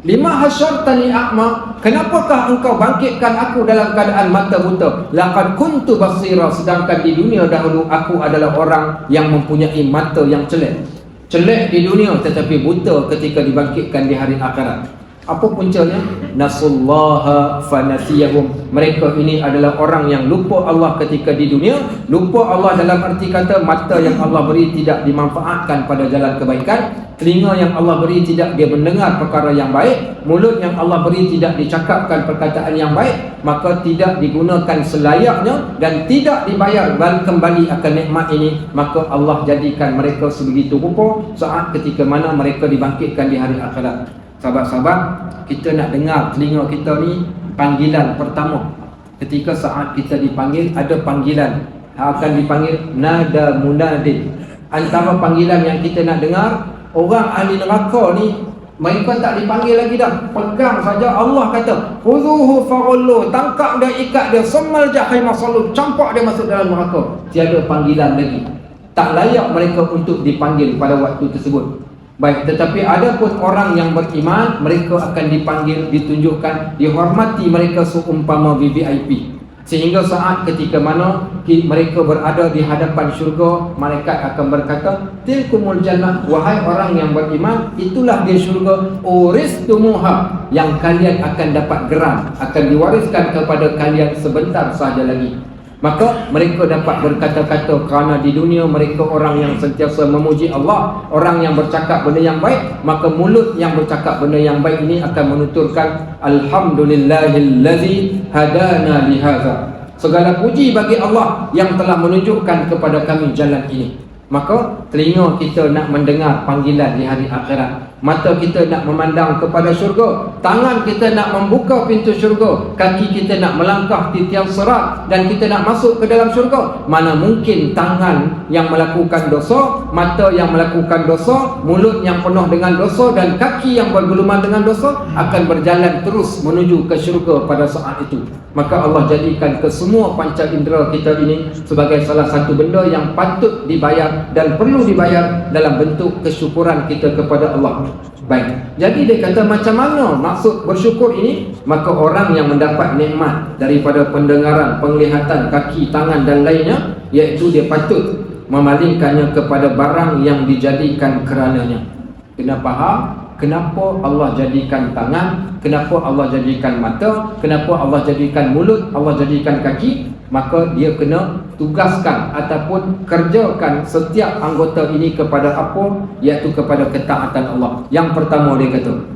lima hasyartani a'ma, kenapakah engkau bangkitkan aku dalam keadaan mata buta? Laqad kuntu basira, sedangkan di dunia dahulu aku adalah orang yang mempunyai mata yang celek. Celek di dunia tetapi buta ketika dibangkitkan di hari akhirat. Apa puncanya? Nasullaha fanasiyahum. Mereka ini adalah orang yang lupa Allah ketika di dunia. Lupa Allah dalam arti kata mata yang Allah beri tidak dimanfaatkan pada jalan kebaikan, telinga yang Allah beri tidak dia mendengar perkara yang baik, mulut yang Allah beri tidak dicakapkan perkataan yang baik, maka tidak digunakan selayaknya dan tidak dibayar kembali akan nikmat ini. Maka Allah jadikan mereka sebegitu rupa saat ketika mana mereka dibangkitkan di hari akhirat. Sahabat-sahabat, kita nak dengar telinga kita ni panggilan pertama. Ketika saat kita dipanggil, ada panggilan akan dipanggil nada munadin. Antara panggilan yang kita nak dengar, orang ahli neraka ni mereka tak dipanggil lagi dah. Pegang saja Allah kata, khuzuhu faghullu, tangkap dia, ikat dia, summal jahim sallu, campak dia masuk dalam neraka. Tiada panggilan lagi. Tak layak mereka untuk dipanggil pada waktu tersebut. Baik, tetapi ada pun orang yang beriman, mereka akan dipanggil, ditunjukkan, dihormati mereka seumpama VVIP. Sehingga saat ketika mana mereka berada di hadapan syurga, malaikat akan berkata, tilkumul jannah, wahai orang yang beriman, itulah dia syurga, uristumuha, yang kalian akan dapat geram, akan diwariskan kepada kalian sebentar sahaja lagi. Maka mereka dapat berkata-kata kerana di dunia mereka orang yang sentiasa memuji Allah, orang yang bercakap benda yang baik, maka mulut yang bercakap benda yang baik ini akan menuturkan alhamdulillahillazi hadana lihadza. Segala puji bagi Allah yang telah menunjukkan kepada kami jalan ini. Maka telinga kita nak mendengar panggilan di hari akhirat, mata kita nak memandang kepada syurga, tangan kita nak membuka pintu syurga, kaki kita nak melangkah di tiang sirat dan kita nak masuk ke dalam syurga. Mana mungkin tangan yang melakukan dosa, mata yang melakukan dosa, mulut yang penuh dengan dosa dan kaki yang berguluman dengan dosa akan berjalan terus menuju ke syurga pada saat itu. Maka Allah jadikan kesemua panca indera kita ini sebagai salah satu benda yang patut dibayar dan perlu dibayar dalam bentuk kesyukuran kita kepada Allah. Baik, jadi dia kata macam mana maksud bersyukur ini? Maka orang yang mendapat nikmat daripada pendengaran, penglihatan, kaki, tangan dan lainnya, iaitu dia patut memalingkannya kepada barang yang dijadikan kerananya. Kena faham kenapa Allah jadikan tangan, kenapa Allah jadikan mata, kenapa Allah jadikan mulut, Allah jadikan kaki. Maka dia kena tugaskan ataupun kerjakan setiap anggota ini kepada apa? Iaitu kepada ketaatan Allah. Yang pertama dia kata,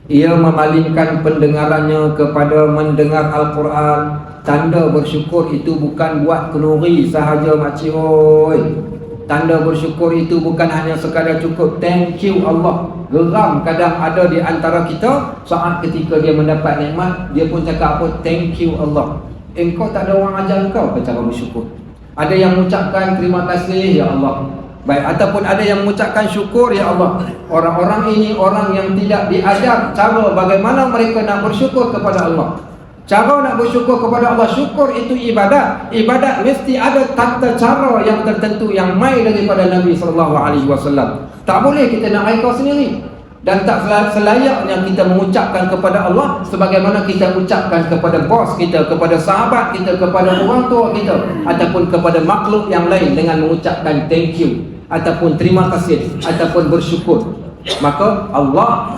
ia memalingkan pendengarannya kepada mendengar Al-Quran. Tanda bersyukur itu bukan buat kenuri sahaja makcik oi. Tanda bersyukur itu bukan hanya sekadar cukup thank you Allah. Geram kadang ada di antara kita saat ketika dia mendapat nikmat, dia pun cakap apa? Thank you Allah. Engkau tak ada orang ajar engkau cara bersyukur. Ada yang mengucapkan terima kasih ya Allah. Baik, ataupun ada yang mengucapkan syukur, ya Allah, orang-orang ini orang yang tidak diajar cara bagaimana mereka nak bersyukur kepada Allah. Cara nak bersyukur kepada Allah, syukur itu ibadat. Ibadat mesti ada tata cara yang tertentu yang mai daripada Nabi SAW. Tak boleh kita nak reka sendiri. Dan tak selayaknya kita mengucapkan kepada Allah sebagaimana kita ucapkan kepada bos kita, kepada sahabat kita, kepada orang tua kita, ataupun kepada makhluk yang lain dengan mengucapkan thank you, ataupun terima kasih, ataupun bersyukur. Maka Allah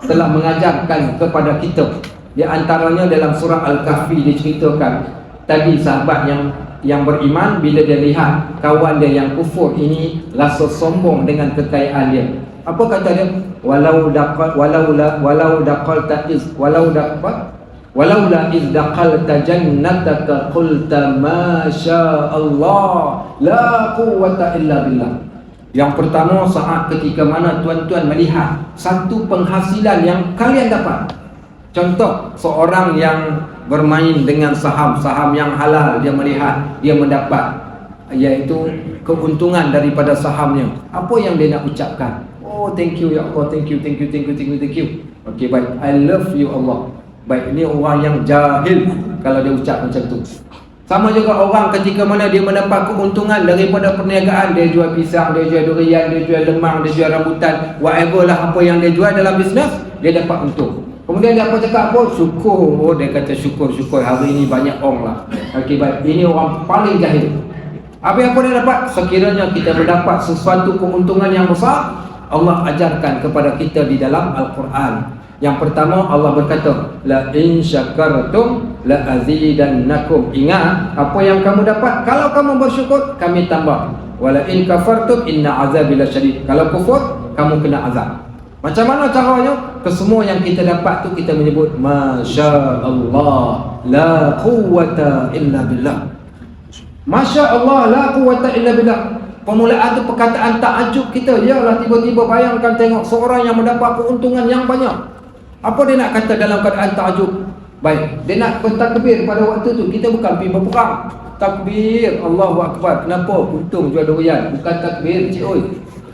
telah mengajarkan kepada kita. Di antaranya dalam surah Al-Kahfi diceritakan tadi sahabat yang beriman bila dia lihat kawan dia yang kufur ini rasa sombong dengan kekayaan dia. Apa kata dia? Walau la iz daqalta jannataka qulta ma sya Allah la quwwata illa billah. Yang pertama, saat ketika mana tuan-tuan melihat satu penghasilan yang kalian dapat. Contoh, seorang yang bermain dengan saham yang halal, dia melihat dia mendapat iaitu keuntungan daripada sahamnya. Apa yang dia nak ucapkan? Oh, thank you ya Allah, thank you. Okey, baik. I love you Allah. Baik, ini orang yang jahil kalau dia ucap macam tu. Sama juga orang ketika mana dia mendapat keuntungan daripada perniagaan, dia jual pisang, dia jual durian, dia jual lemang, dia jual rambutan, whatever lah apa yang dia jual dalam bisnes, dia dapat untung. Kemudian dia apa cakap apa? Syukur. Oh, dia kata syukur hari ini banyak orang lah. Okey, baik. Ini orang paling jahil. Apa dia dapat? Sekiranya kita mendapat sesuatu keuntungan yang besar, Allah ajarkan kepada kita di dalam Al-Quran. Yang pertama, Allah berkata, la in syakartum la azidannakum. Ingat apa yang kamu dapat, kalau kamu bersyukur kami tambah. Wala in kafartum inna azabi lasyadid. Kalau kufur, kamu kena azab. Macam mana caranya? Kesemua yang kita dapat tu kita menyebut Masya Allah la quwwata illa billah. Masya Allah la quwwata illa billah. Permulaan tu perkataan takjub kita. Ialah tiba-tiba bayangkan tengok seorang yang mendapat keuntungan yang banyak. Apa dia nak kata dalam keadaan takjub? Baik, dia nak bertakbir pada waktu tu. Kita bukan pergi berperang. Takbir, Allahu Akbar. Kenapa? Untung jual durian. Bukan takbir, cik oi.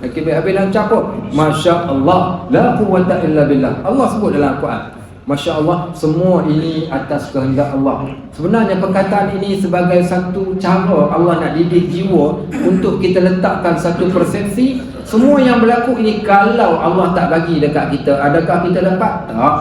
Okey, habis nak ucap apa? Masya Allah la quwwata illa billah. Allah sebut dalam Al-Quran. Masya Allah, semua ini atas kehendak Allah. Sebenarnya perkataan ini sebagai satu cara Allah nak didik jiwa untuk kita letakkan satu persepsi. Semua yang berlaku ini kalau Allah tak bagi dekat kita, adakah kita dapat? Tak.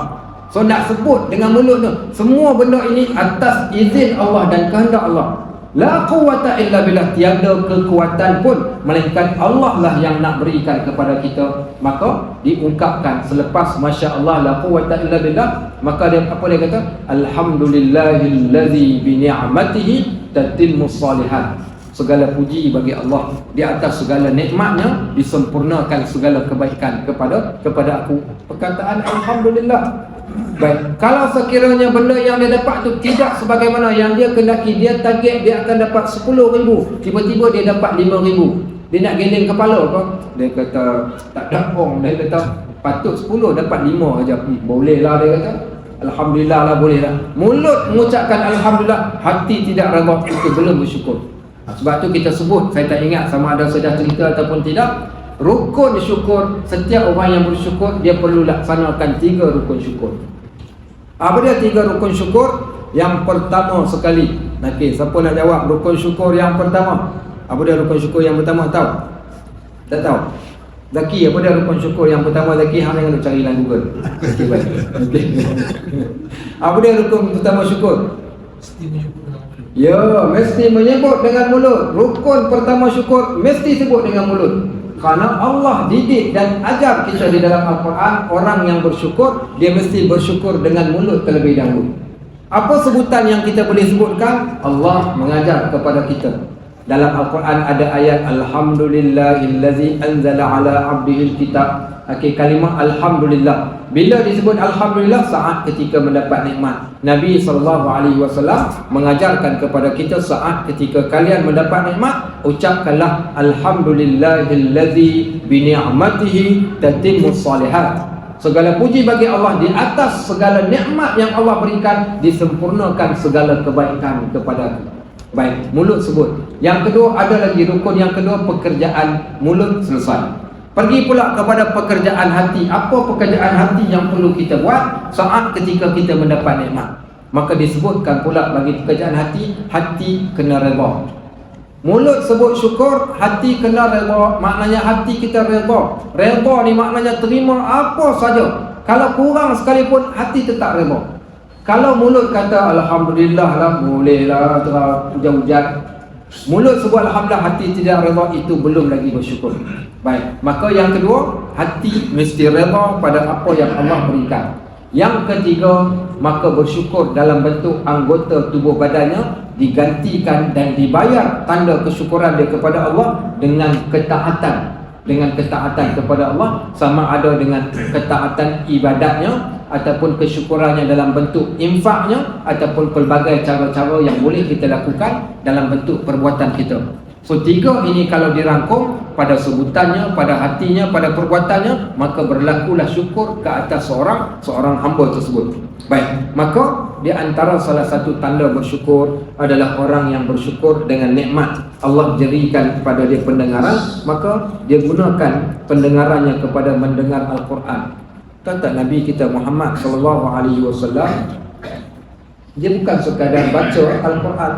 So nak sebut dengan mulut tu, semua benda ini atas izin Allah dan kehendak Allah. La quwwata illa billah. Tiada kekuatan pun melainkan Allah lah yang nak berikan kepada kita. Maka diungkapkan selepas Masya Allah la quwwata illa billah, maka dia apa dia kata? Alhamdulillahillazi bi ni'matihi tatimmus shalihat. Segala puji bagi Allah, di atas segala nikmatnya disempurnakan segala kebaikan kepada aku. Perkataan Alhamdulillah. Baik, kalau sekiranya benda yang dia dapat tu tidak sebagaimana yang dia kendaki, dia target dia akan dapat 10,000, tiba-tiba dia dapat 5,000, dia nak geleng kepala apa? Dia kata tak ada orang. Dia kata patut 10 dapat 5 aja. Boleh lah, dia kata. Alhamdulillah lah, boleh lah. Mulut mengucapkan Alhamdulillah, hati tidak ragu, itu belum bersyukur. Sebab tu kita sebut, saya tak ingat sama ada sudah cerita ataupun tidak, rukun syukur. Setiap orang yang bersyukur, dia perlu laksanakan 3 rukun syukur. Apa dia 3 rukun syukur? Yang pertama sekali, okey, siapa nak jawab rukun syukur yang pertama? Apa dia rukun syukur yang pertama? Tahu? Tak tahu? Zaki, apa dia rukun syukur yang pertama? Zaki, hang jangan cari dalam Google. Okey, baik. Okay. Apa dia rukun pertama syukur? Mesti menyebut dengan mulut. Ya, mesti menyebut dengan mulut. Rukun pertama syukur mesti sebut dengan mulut. Kerana Allah didik dan ajar kita di dalam Al-Quran, orang yang bersyukur, dia mesti bersyukur dengan mulut terlebih dahulu. Apa sebutan yang kita boleh sebutkan? Allah mengajar kepada kita. Dalam Al-Quran ada ayat Alhamdulillahillazi anzala ala abdihil kitab. Okey, kalimah Alhamdulillah. Bila disebut Alhamdulillah, saat ketika mendapat nikmat. Nabi SAW mengajarkan kepada kita saat ketika kalian mendapat nikmat, ucapkanlah Alhamdulillahillazi bini'matihi tatimmus shalihat. Segala puji bagi Allah, di atas segala nikmat yang Allah berikan disempurnakan segala kebaikan kepadaku. Baik, mulut sebut. Yang kedua, ada lagi rukun yang kedua, pekerjaan mulut selesai. Pergi pula kepada pekerjaan hati. Apa pekerjaan hati yang perlu kita buat saat ketika kita mendapat nikmat? Maka disebutkan pula bagi pekerjaan hati, hati kena redha. Mulut sebut syukur, hati kena redha. Maknanya hati kita redha. Redha ni maknanya terima apa saja. Kalau kurang sekalipun, hati tetap redha. Kalau mulut kata alhamdulillah lah, bolehlah hujan-hujan, mulut sebut alhamdulillah, hati tidak redha, itu belum lagi bersyukur. Baik, maka yang kedua, hati mesti redha pada apa yang Allah berikan. Yang ketiga, maka bersyukur dalam bentuk anggota tubuh badannya digantikan dan dibayar tanda kesyukuran dia kepada Allah dengan ketaatan. Dengan ketaatan kepada Allah, sama ada dengan ketaatan ibadatnya ataupun kesyukurannya dalam bentuk infaknya, ataupun pelbagai cara-cara yang boleh kita lakukan dalam bentuk perbuatan kita. So tiga ini kalau dirangkum pada sebutannya, pada hatinya, pada perbuatannya, maka berlakulah syukur ke atas seorang hamba tersebut. Baik, maka di antara salah satu tanda bersyukur adalah orang yang bersyukur dengan nikmat Allah berikan kepada dia pendengaran, maka dia gunakan pendengarannya kepada mendengar Al-Quran. Kata Nabi kita Muhammad SAW, dia bukan sekadar baca Al-Quran,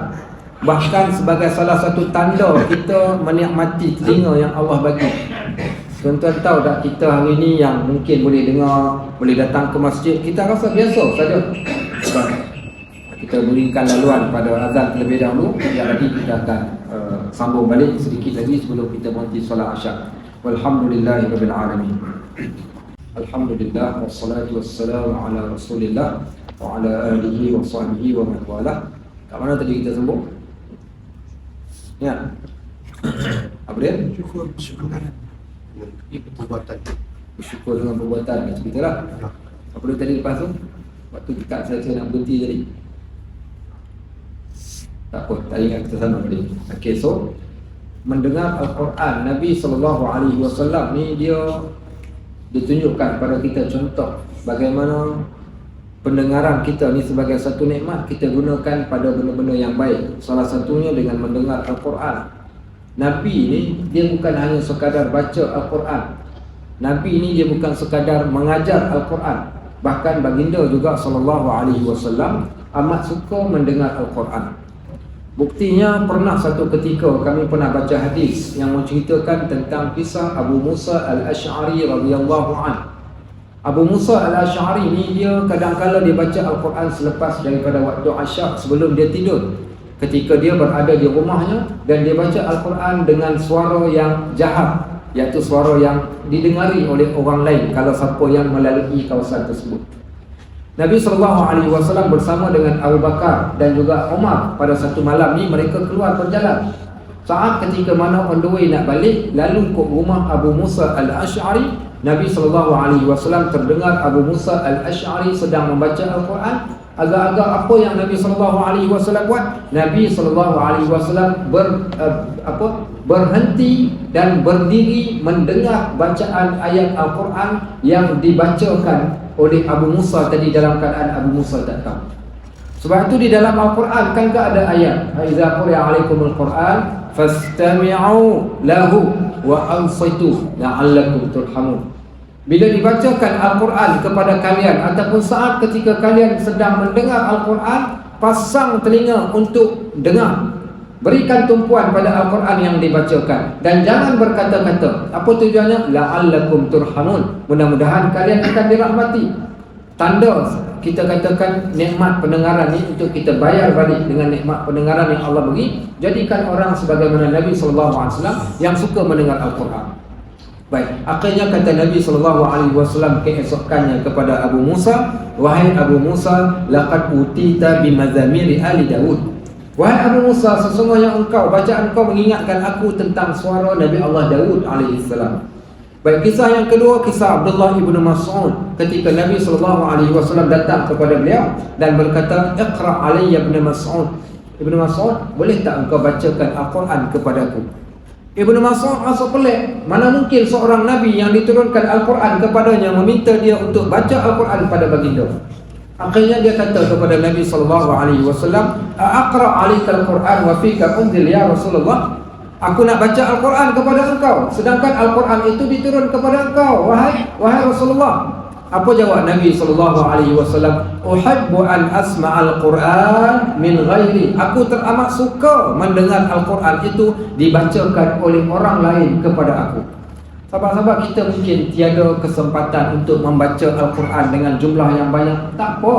bahkan sebagai salah satu tanda kita menikmati telinga yang Allah bagi. Tuan-tuan tahu tak, kita hari ni yang mungkin boleh dengar, boleh datang ke masjid, kita rasa biasa saja. Kita berikan laluan pada azan terlebih dahulu. Yang lagi kita akan sambung balik sedikit lagi sebelum kita berhenti solat Asyak. Walhamdulillahirabbil alamin. Alhamdulillah wassalatu wassalamu ala Rasulillah wa ala alihi wa sahbihi wa man walah. Kat mana tadi kita sambung? Ya. Apa dia? Syukur dengan perbuatan. Bersyukur dengan perbuatan, macam itulah. Apa dia tadi lepas tu? Waktu kita saya nak berhenti tadi. Tak apa, tak ingat kita sama tadi. Okey, so mendengar Al-Quran, Nabi SAW ni dia ditunjukkan pada kita contoh bagaimana pendengaran kita ni sebagai satu nikmat kita gunakan pada benda-benda yang baik. Salah satunya dengan mendengar Al-Quran. Nabi ni dia bukan hanya sekadar baca Al-Quran. Nabi ni dia bukan sekadar mengajar Al-Quran. Bahkan baginda juga SAW amat suka mendengar Al-Quran. Buktinya pernah satu ketika kami pernah baca hadis yang menceritakan tentang kisah Abu Musa Al-Ash'ari radhiyallahu an. Abu Musa Al-Ash'ari ni dia kadang-kala dia baca Al-Quran selepas daripada waktu Asyak sebelum dia tidur. Ketika dia berada di rumahnya dan dia baca Al-Quran dengan suara yang jahat, iaitu suara yang didengari oleh orang lain kalau siapa yang melalui kawasan tersebut. Nabi SAW bersama dengan Abu Bakar dan juga Umar pada satu malam ni mereka keluar berjalan. Saat ketika mana on the way nak balik, lalu ke rumah Abu Musa Al-Ash'ari, Nabi SAW terdengar Abu Musa Al-Ash'ari sedang membaca Al-Quran. Agak-agak apa yang Nabi SAW buat? Nabi SAW berhenti dan berdiri mendengar bacaan ayat Al-Quran yang dibacakan oleh Abu Musa tadi dalam keadaan Abu Musa tak tahu. Sebab itu di dalam Al-Quran kan tak ada ayat "Iza quri'a 'alaikumul Qur'an fastami'u lahu wa ansitu la'allakum turhamun." Bila dibacakan Al-Quran kepada kalian ataupun saat ketika kalian sedang mendengar Al-Quran, pasang telinga untuk dengar. Berikan tumpuan pada Al-Quran yang dibacakan dan jangan berkata-kata. Apa tujuannya? La'allakum turhamun. Mudah-mudahan kalian akan dirahmati. Tanda kita katakan nikmat pendengaran ni untuk kita bayar balik dengan nikmat pendengaran yang Allah beri. Jadikan orang sebagaimana Nabi SAW yang suka mendengar Al-Quran. Baik, akhirnya kata Nabi SAW keesokannya kepada Abu Musa, "Wahai Abu Musa, laqad utita bimazamiri ali Daud." Wahai Abu Musa, sesungguhnya bacaan engkau mengingatkan aku tentang suara Nabi Allah Daud alaihissalam. Baik, kisah yang kedua, kisah Abdullah ibn Mas'ud ketika Nabi SAW datang kepada beliau dan berkata, "Iqra' alayya ibn Mas'ud." Ibn Mas'ud, boleh tak engkau bacakan Al-Quran kepadaku? Ibn Mas'ud rasa pelik. Mana mungkin seorang Nabi yang diturunkan Al-Quran kepadanya meminta dia untuk baca Al-Quran pada baginda. Akhirnya dia kata kepada Nabi SAW, "Aqra 'alaikal Qur'an wa fika unzil ya Rasulullah." Aku nak baca Al-Quran kepada engkau, sedangkan Al-Quran itu diturun kepada engkau, wahai Rasulullah. Apa jawab Nabi SAW? "Uhibbu an asma'al Quran min ghairi." Aku teramat suka mendengar Al-Quran itu dibacakan oleh orang lain kepada aku. Sahabat-sahabat, kita mungkin tiada kesempatan untuk membaca Al-Quran dengan jumlah yang banyak. Tak apa,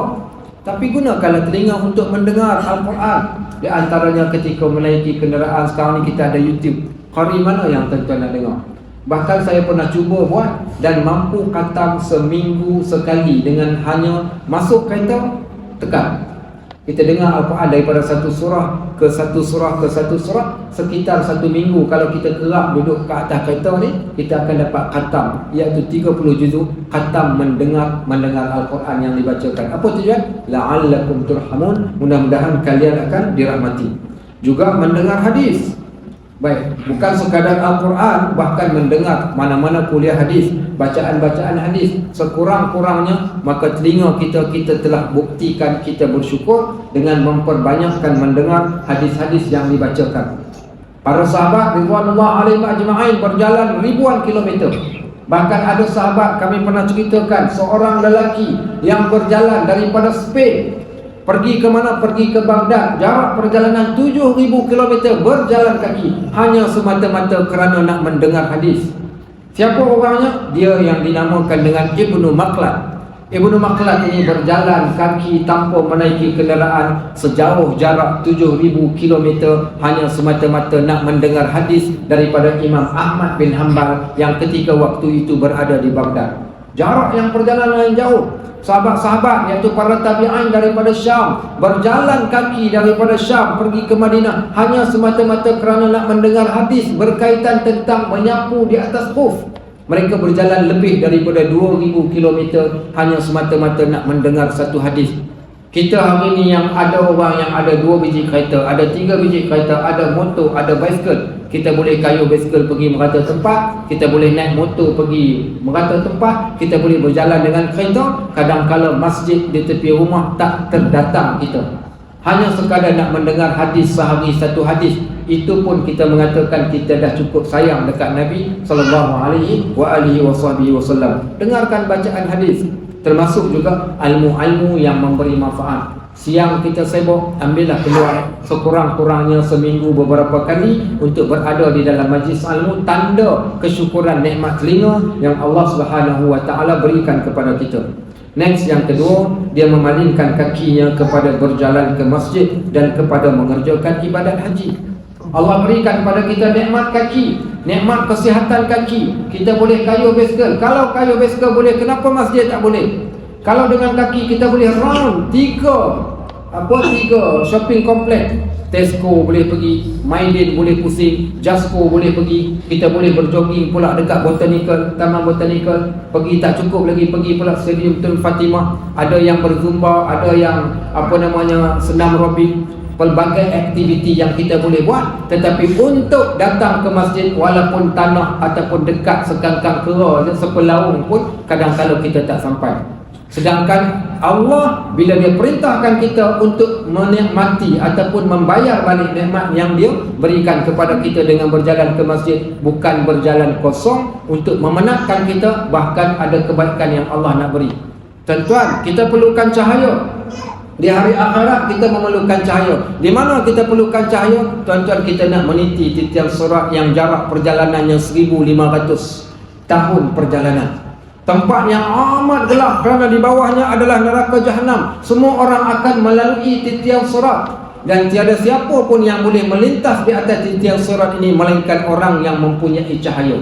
tapi gunakanlah telinga untuk mendengar Al-Quran. Di antaranya ketika menaiki kenderaan. Sekarang ni kita ada YouTube. Qari mana yang tuan-tuan nak dengar? Bahkan saya pernah cuba buat dan mampu khatam seminggu sekali dengan hanya masuk kereta, tekan. Kita dengar Al-Quran daripada satu surah ke satu surah ke satu surah sekitar 1 minggu. Kalau kita kerap duduk ke atas kereta ni, kita akan dapat khatam, iaitu 30 juzuk khatam mendengar Al-Quran yang dibacakan. Apa tujuan? La'allakum turhamun, mudah-mudahan kalian akan dirahmati. Juga mendengar hadis. Baik, bukan sekadar Al-Quran, bahkan mendengar mana-mana kuliah hadis, bacaan-bacaan hadis. Sekurang-kurangnya maka telinga kita telah buktikan kita bersyukur dengan memperbanyakkan mendengar hadis-hadis yang dibacakan. Para sahabat ridwanullah alaihim ajma'in berjalan ribuan kilometer. Bahkan ada sahabat, kami pernah ceritakan, seorang lelaki yang berjalan daripada Spain pergi ke mana? Pergi ke Baghdad. Jarak perjalanan 7,000 km berjalan kaki, hanya semata-mata kerana nak mendengar hadis. Siapa orangnya? Dia yang dinamakan dengan Ibnu Makhlad. Ibnu Makhlad ini berjalan kaki tanpa menaiki kenderaan sejauh jarak 7,000 km hanya semata-mata nak mendengar hadis daripada Imam Ahmad bin Hanbal yang ketika waktu itu berada di Baghdad. Jarak yang perjalanan yang jauh. Sahabat-sahabat iaitu para tabi'in daripada Syam berjalan kaki daripada Syam pergi ke Madinah hanya semata-mata kerana nak mendengar hadis berkaitan tentang menyapu di atas khuf. Mereka berjalan lebih daripada 2,000 km hanya semata-mata nak mendengar satu hadis. Kita hari ni yang ada orang yang ada 2 biji kereta, ada 3 biji kereta, ada motor, ada basikal. Kita boleh kayuh basikal pergi merata tempat, kita boleh naik motor pergi merata tempat, kita boleh berjalan dengan kereta. Kadang-kala masjid di tepi rumah tak terdatang kita. Hanya sekadar nak mendengar hadis sehari satu hadis, itu pun kita mengatakan kita dah cukup sayang dekat Nabi SAW. Dengarkan bacaan hadis, termasuk juga ilmu-ilmu yang memberi manfaat. Siang kita sibuk, ambillah keluar sekurang-kurangnya seminggu beberapa kali untuk berada di dalam majlis ilmu, tanda kesyukuran nikmat telinga yang Allah SWT berikan kepada kita. Next, yang kedua, dia memalingkan kakinya kepada berjalan ke masjid dan kepada mengerjakan ibadat haji. Allah berikan kepada kita nikmat kaki, nikmat kesihatan kaki. Kita boleh kayuh basikal. Kalau kayuh basikal boleh, kenapa masjid tak boleh? Kalau dengan kaki kita boleh round 3 shopping complex. Tesco boleh pergi, Maidin boleh pusing, Jasco boleh pergi. Kita boleh berjogging pula dekat botanical, taman botanical. Pergi tak cukup lagi, pergi pula Stadium Tun Fatimah. Ada yang berzumba, ada yang senam aerobik. Pelbagai aktiviti yang kita boleh buat. Tetapi untuk datang ke masjid, walaupun tanah ataupun dekat sekangkang kera, sepelaung pun kadang-kadang kita tak sampai. Sedangkan Allah bila dia perintahkan kita untuk menikmati ataupun membayar balik nikmat yang dia berikan kepada kita dengan berjalan ke masjid, bukan berjalan kosong untuk memenatkan kita, bahkan ada kebaikan yang Allah nak beri. Tuan-tuan, kita perlukan cahaya. Di hari akhirat kita memerlukan cahaya. Di mana kita perlukan cahaya? Tuan-tuan, kita nak meniti titian surat yang jarak perjalanannya 1,500 tahun perjalanan. Tempat yang amat gelap kerana di bawahnya adalah neraka Jahannam. Semua orang akan melalui titian surat dan tiada siapa pun yang boleh melintas di atas titian surat ini melainkan orang yang mempunyai cahaya.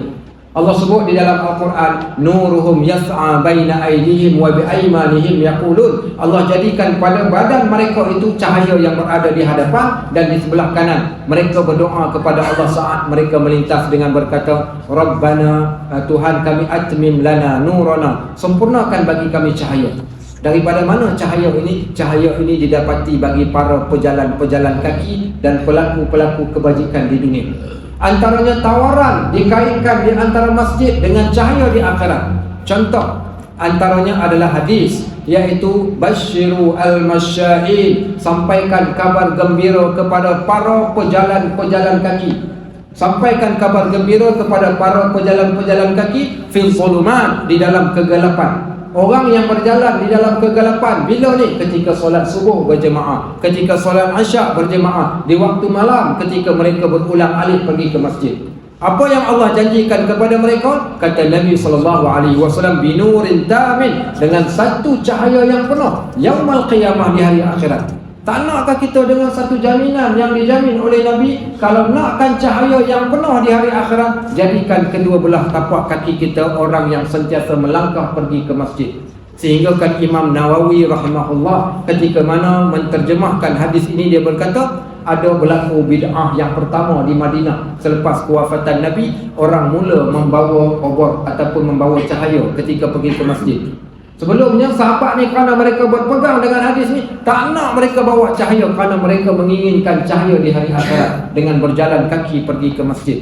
Allah sebut di dalam Al-Quran, nuruhum yas'a baina aydihim wa biaymanihim yaqulun. Allah jadikan pada badan mereka itu cahaya yang berada di hadapan dan di sebelah kanan. Mereka berdoa kepada Allah saat mereka melintas dengan berkata, Rabbana, Tuhan kami, atmim lana nurana, sempurnakan bagi kami cahaya. Daripada mana cahaya ini? Cahaya ini didapati bagi para pejalan-pejalan kaki dan pelaku-pelaku kebajikan di dunia. Antaranya tawaran dikaitkan di antara masjid dengan cahaya di akhirat. Contoh, Antaranya adalah hadis, iaitu basyiru al-masya'in, sampaikan kabar gembira kepada para pejalan-pejalan kaki. Sampaikan kabar gembira kepada para pejalan-pejalan kaki fil zulumat, di dalam kegelapan. Orang yang berjalan di dalam kegelapan bila ni? Ketika solat subuh berjemaah, ketika solat isyak berjemaah, di waktu malam ketika mereka berulang alik pergi ke masjid. Apa yang Allah janjikan kepada mereka? Kata Nabi SAW, binurin tamin, dengan satu cahaya yang penuh yaumal qiyamah, di hari akhirat. Tak nakkah kita dengan satu jaminan yang dijamin oleh Nabi? Kalau nakkan cahaya yang penuh di hari akhirat, jadikan kedua belah tapak kaki kita orang yang sentiasa melangkah pergi ke masjid. Sehingga kan Imam Nawawi rahimahullah ketika mana menterjemahkan hadis ini, dia berkata, ada berlaku bid'ah yang pertama di Madinah selepas kewafatan Nabi. Orang mula membawa obor ataupun membawa cahaya ketika pergi ke masjid. Sebelumnya sahabat ni kerana mereka berpegang dengan hadis ni, tak nak mereka bawa cahaya kerana mereka menginginkan cahaya di hari akhirat dengan berjalan kaki pergi ke masjid.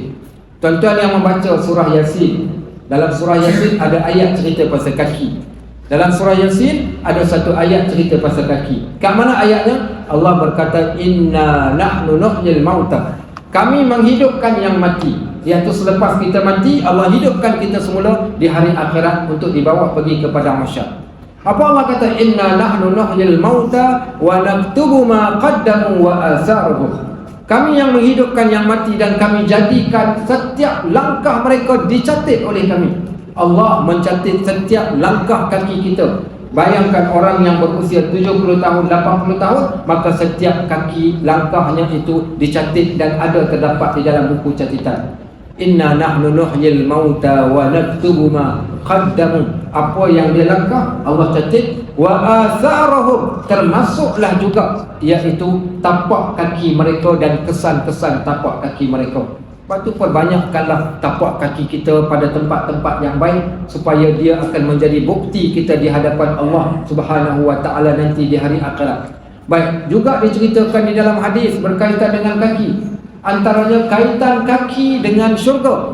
Tuan-tuan yang membaca surah Yasin, dalam surah Yasin ada ayat cerita pasal kaki. Dalam surah Yasin ada satu ayat cerita pasal kaki. Kat mana ayatnya? Allah berkata, inna nahnu nuhyil mauta, kami menghidupkan yang mati. Iaitu selepas kita mati, Allah hidupkan kita semula di hari akhirat untuk dibawa pergi kepada mahsyar. Apa Allah kata? Inna nahnu nuhyil mauta wa naktubu ma qaddamu wa atharuhum. Kami yang menghidupkan yang mati dan kami jadikan setiap langkah mereka dicatat oleh kami. Allah mencatat setiap langkah kaki kita. Bayangkan orang yang berusia 70 tahun, 80 tahun, maka setiap kaki langkahnya itu dicatat dan ada terdapat di dalam buku catatan. Inna nahnu nuhyil mauta wa naktubu ma qaddamu. Apa yang dia langkah Allah catat. Wa atharuhum, termasuklah juga iaitu tapak kaki mereka dan kesan-kesan tapak kaki mereka. Lepas tu perbanyakkanlah tapak kaki kita pada tempat-tempat yang baik, supaya dia akan menjadi bukti kita di hadapan Allah Subhanahu wa taala nanti di hari akhirat. Baik, juga diceritakan di dalam hadis berkaitan dengan kaki. Antaranya kaitan kaki dengan syurga.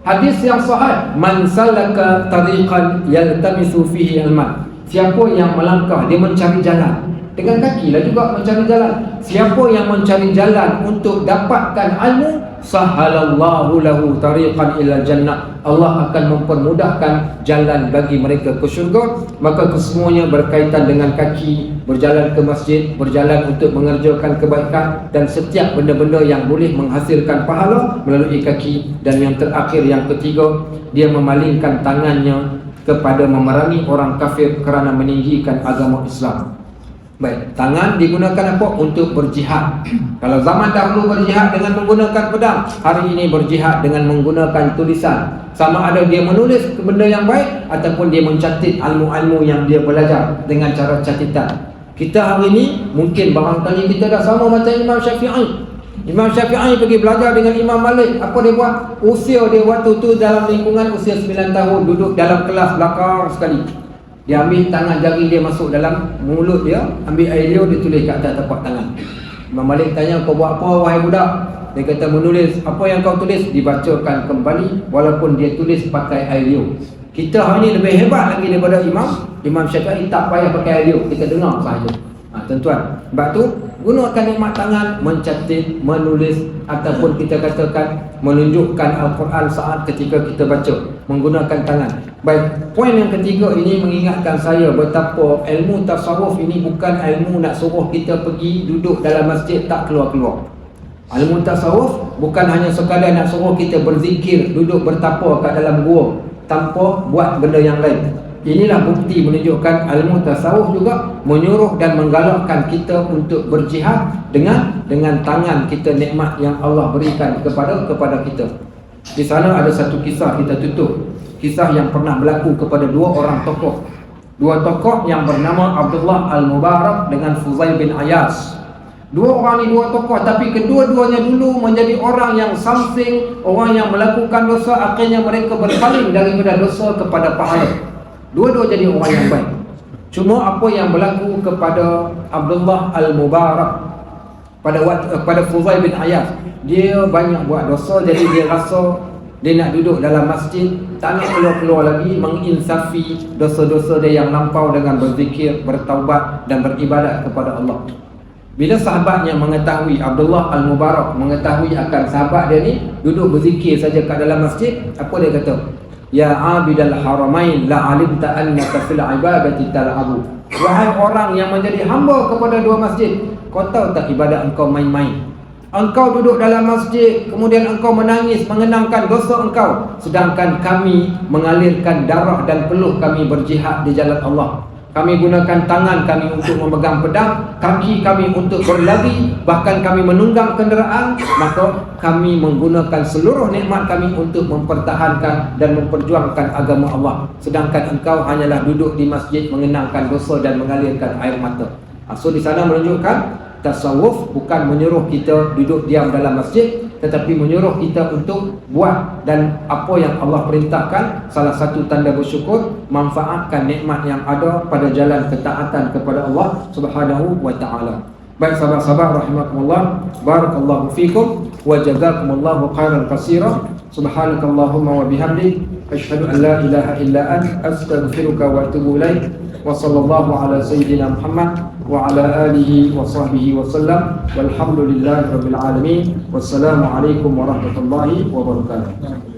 Hadis yang sahih, man salaka tariqan yaltamisu fihi ilman. Siapa yang melangkah, dia mencari jalan. Dengan kakilah juga mencari jalan. Siapa yang mencari jalan untuk dapatkan ilmu, sahalallahu lahu tariqan ila jannah. Allah akan mempermudahkan jalan bagi mereka ke syurga. Maka kesemuanya berkaitan dengan kaki. Berjalan ke masjid, berjalan untuk mengerjakan kebaikan, dan setiap benda-benda yang boleh menghasilkan pahala melalui kaki. Dan yang terakhir, yang ketiga, dia memalingkan tangannya kepada memerangi orang kafir kerana meninggikan agama Islam. Baik, tangan digunakan apa? Untuk berjihad. Kalau zaman dahulu berjihad dengan menggunakan pedang, hari ini berjihad dengan menggunakan tulisan. Sama ada dia menulis benda yang baik ataupun dia mencatat ilmu-ilmu yang dia belajar dengan cara catatan. Kita hari ini mungkin barangkali kita dah sama macam Imam Syafi'i. Imam Syafi'i pergi belajar dengan Imam Malik. Apa dia buat? Usia dia waktu tu dalam lingkungan usia 9 tahun, duduk dalam kelas belakang sekali. Dia ambil tangan jari dia masuk dalam mulut dia, ambil air liur, dia tulis kat atas tapak tangan. Imam Malik tanya, kau buat apa wahai budak? Dia kata, menulis. Apa yang kau tulis? Dibacakan kembali walaupun dia tulis pakai air liur. Kita hari ini lebih hebat lagi daripada Imam Syafi'i, tak payah pakai air liur, kita dengar sahaja. Tuan-tuan, sebab tu gunakan nikmat tangan, mencatat, menulis, ataupun kita katakan menunjukkan Al-Quran saat ketika kita baca menggunakan tangan. Baik, poin yang ketiga ini mengingatkan saya betapa ilmu tasawuf ini bukan ilmu nak suruh kita pergi duduk dalam masjid tak keluar-keluar. Ilmu tasawuf bukan hanya sekadar nak suruh kita berzikir, duduk bertapa kat dalam gua tanpa buat benda yang lain. Inilah bukti menunjukkan ilmu tasawuf juga menyuruh dan menggalakkan kita untuk berjihad dengan tangan kita, nikmat yang Allah berikan kepada kita. Di sana ada satu kisah, kita tutup. Kisah yang pernah berlaku kepada dua orang tokoh. Dua tokoh yang bernama Abdullah Al-Mubarak dengan Fuzail bin Ayas. Dua orang ni dua tokoh, tapi kedua-duanya dulu menjadi orang yang samsing, orang yang melakukan dosa. Akhirnya mereka berpaling daripada dosa kepada pahala. Dua-dua jadi orang yang baik. Cuma apa yang berlaku kepada Abdullah Al-Mubarak pada Fuzail bin Ayas, dia banyak buat dosa, jadi dia rasa dia nak duduk dalam masjid, tak nak keluar-keluar lagi, menginsafi dosa-dosa dia yang lampau dengan berzikir, bertaubat dan beribadat kepada Allah. Bila sahabatnya mengetahui, Abdullah Al-Mubarak mengetahui akan sahabat dia ni duduk berzikir saja kat dalam masjid, apa dia kata? Ya abidal haramain la alimta annaka fil ibadati tal'abu. Wahai orang yang menjadi hamba kepada dua masjid, kau tahu tak ibadat engkau main-main? Engkau duduk dalam masjid, kemudian engkau menangis mengenangkan dosa engkau, sedangkan kami mengalirkan darah dan peluh kami berjihad di jalan Allah. Kami gunakan tangan kami untuk memegang pedang, kaki kami untuk berlari, bahkan kami menunggang kenderaan. Maka kami menggunakan seluruh nikmat kami untuk mempertahankan dan memperjuangkan agama Allah. Sedangkan engkau hanyalah duduk di masjid mengenangkan dosa dan mengalirkan air mata. So di sana menunjukkan tasawuf bukan menyuruh kita duduk diam dalam masjid, tetapi menyuruh kita untuk buat dan apa yang Allah perintahkan. Salah satu tanda bersyukur, manfaatkan nikmat yang ada pada jalan ketaatan kepada Allah Subhanahu wa taala. Baik sahabat-sahabat rahimakumullah, barakallahu fikum wa jazakumullahu khairan katsira. Subhanakallahumma wa bihamdik, asyhadu an la ilaha illa anta, astaghfiruka wa atubu ilaik. Wa sallallahu ala sayyidina Muhammad wa ala alihi wa sahbihi wa sallam. Walhamdulillahi rabbil alamin. Wassalamu alaikum warahmatullahi wabarakatuh.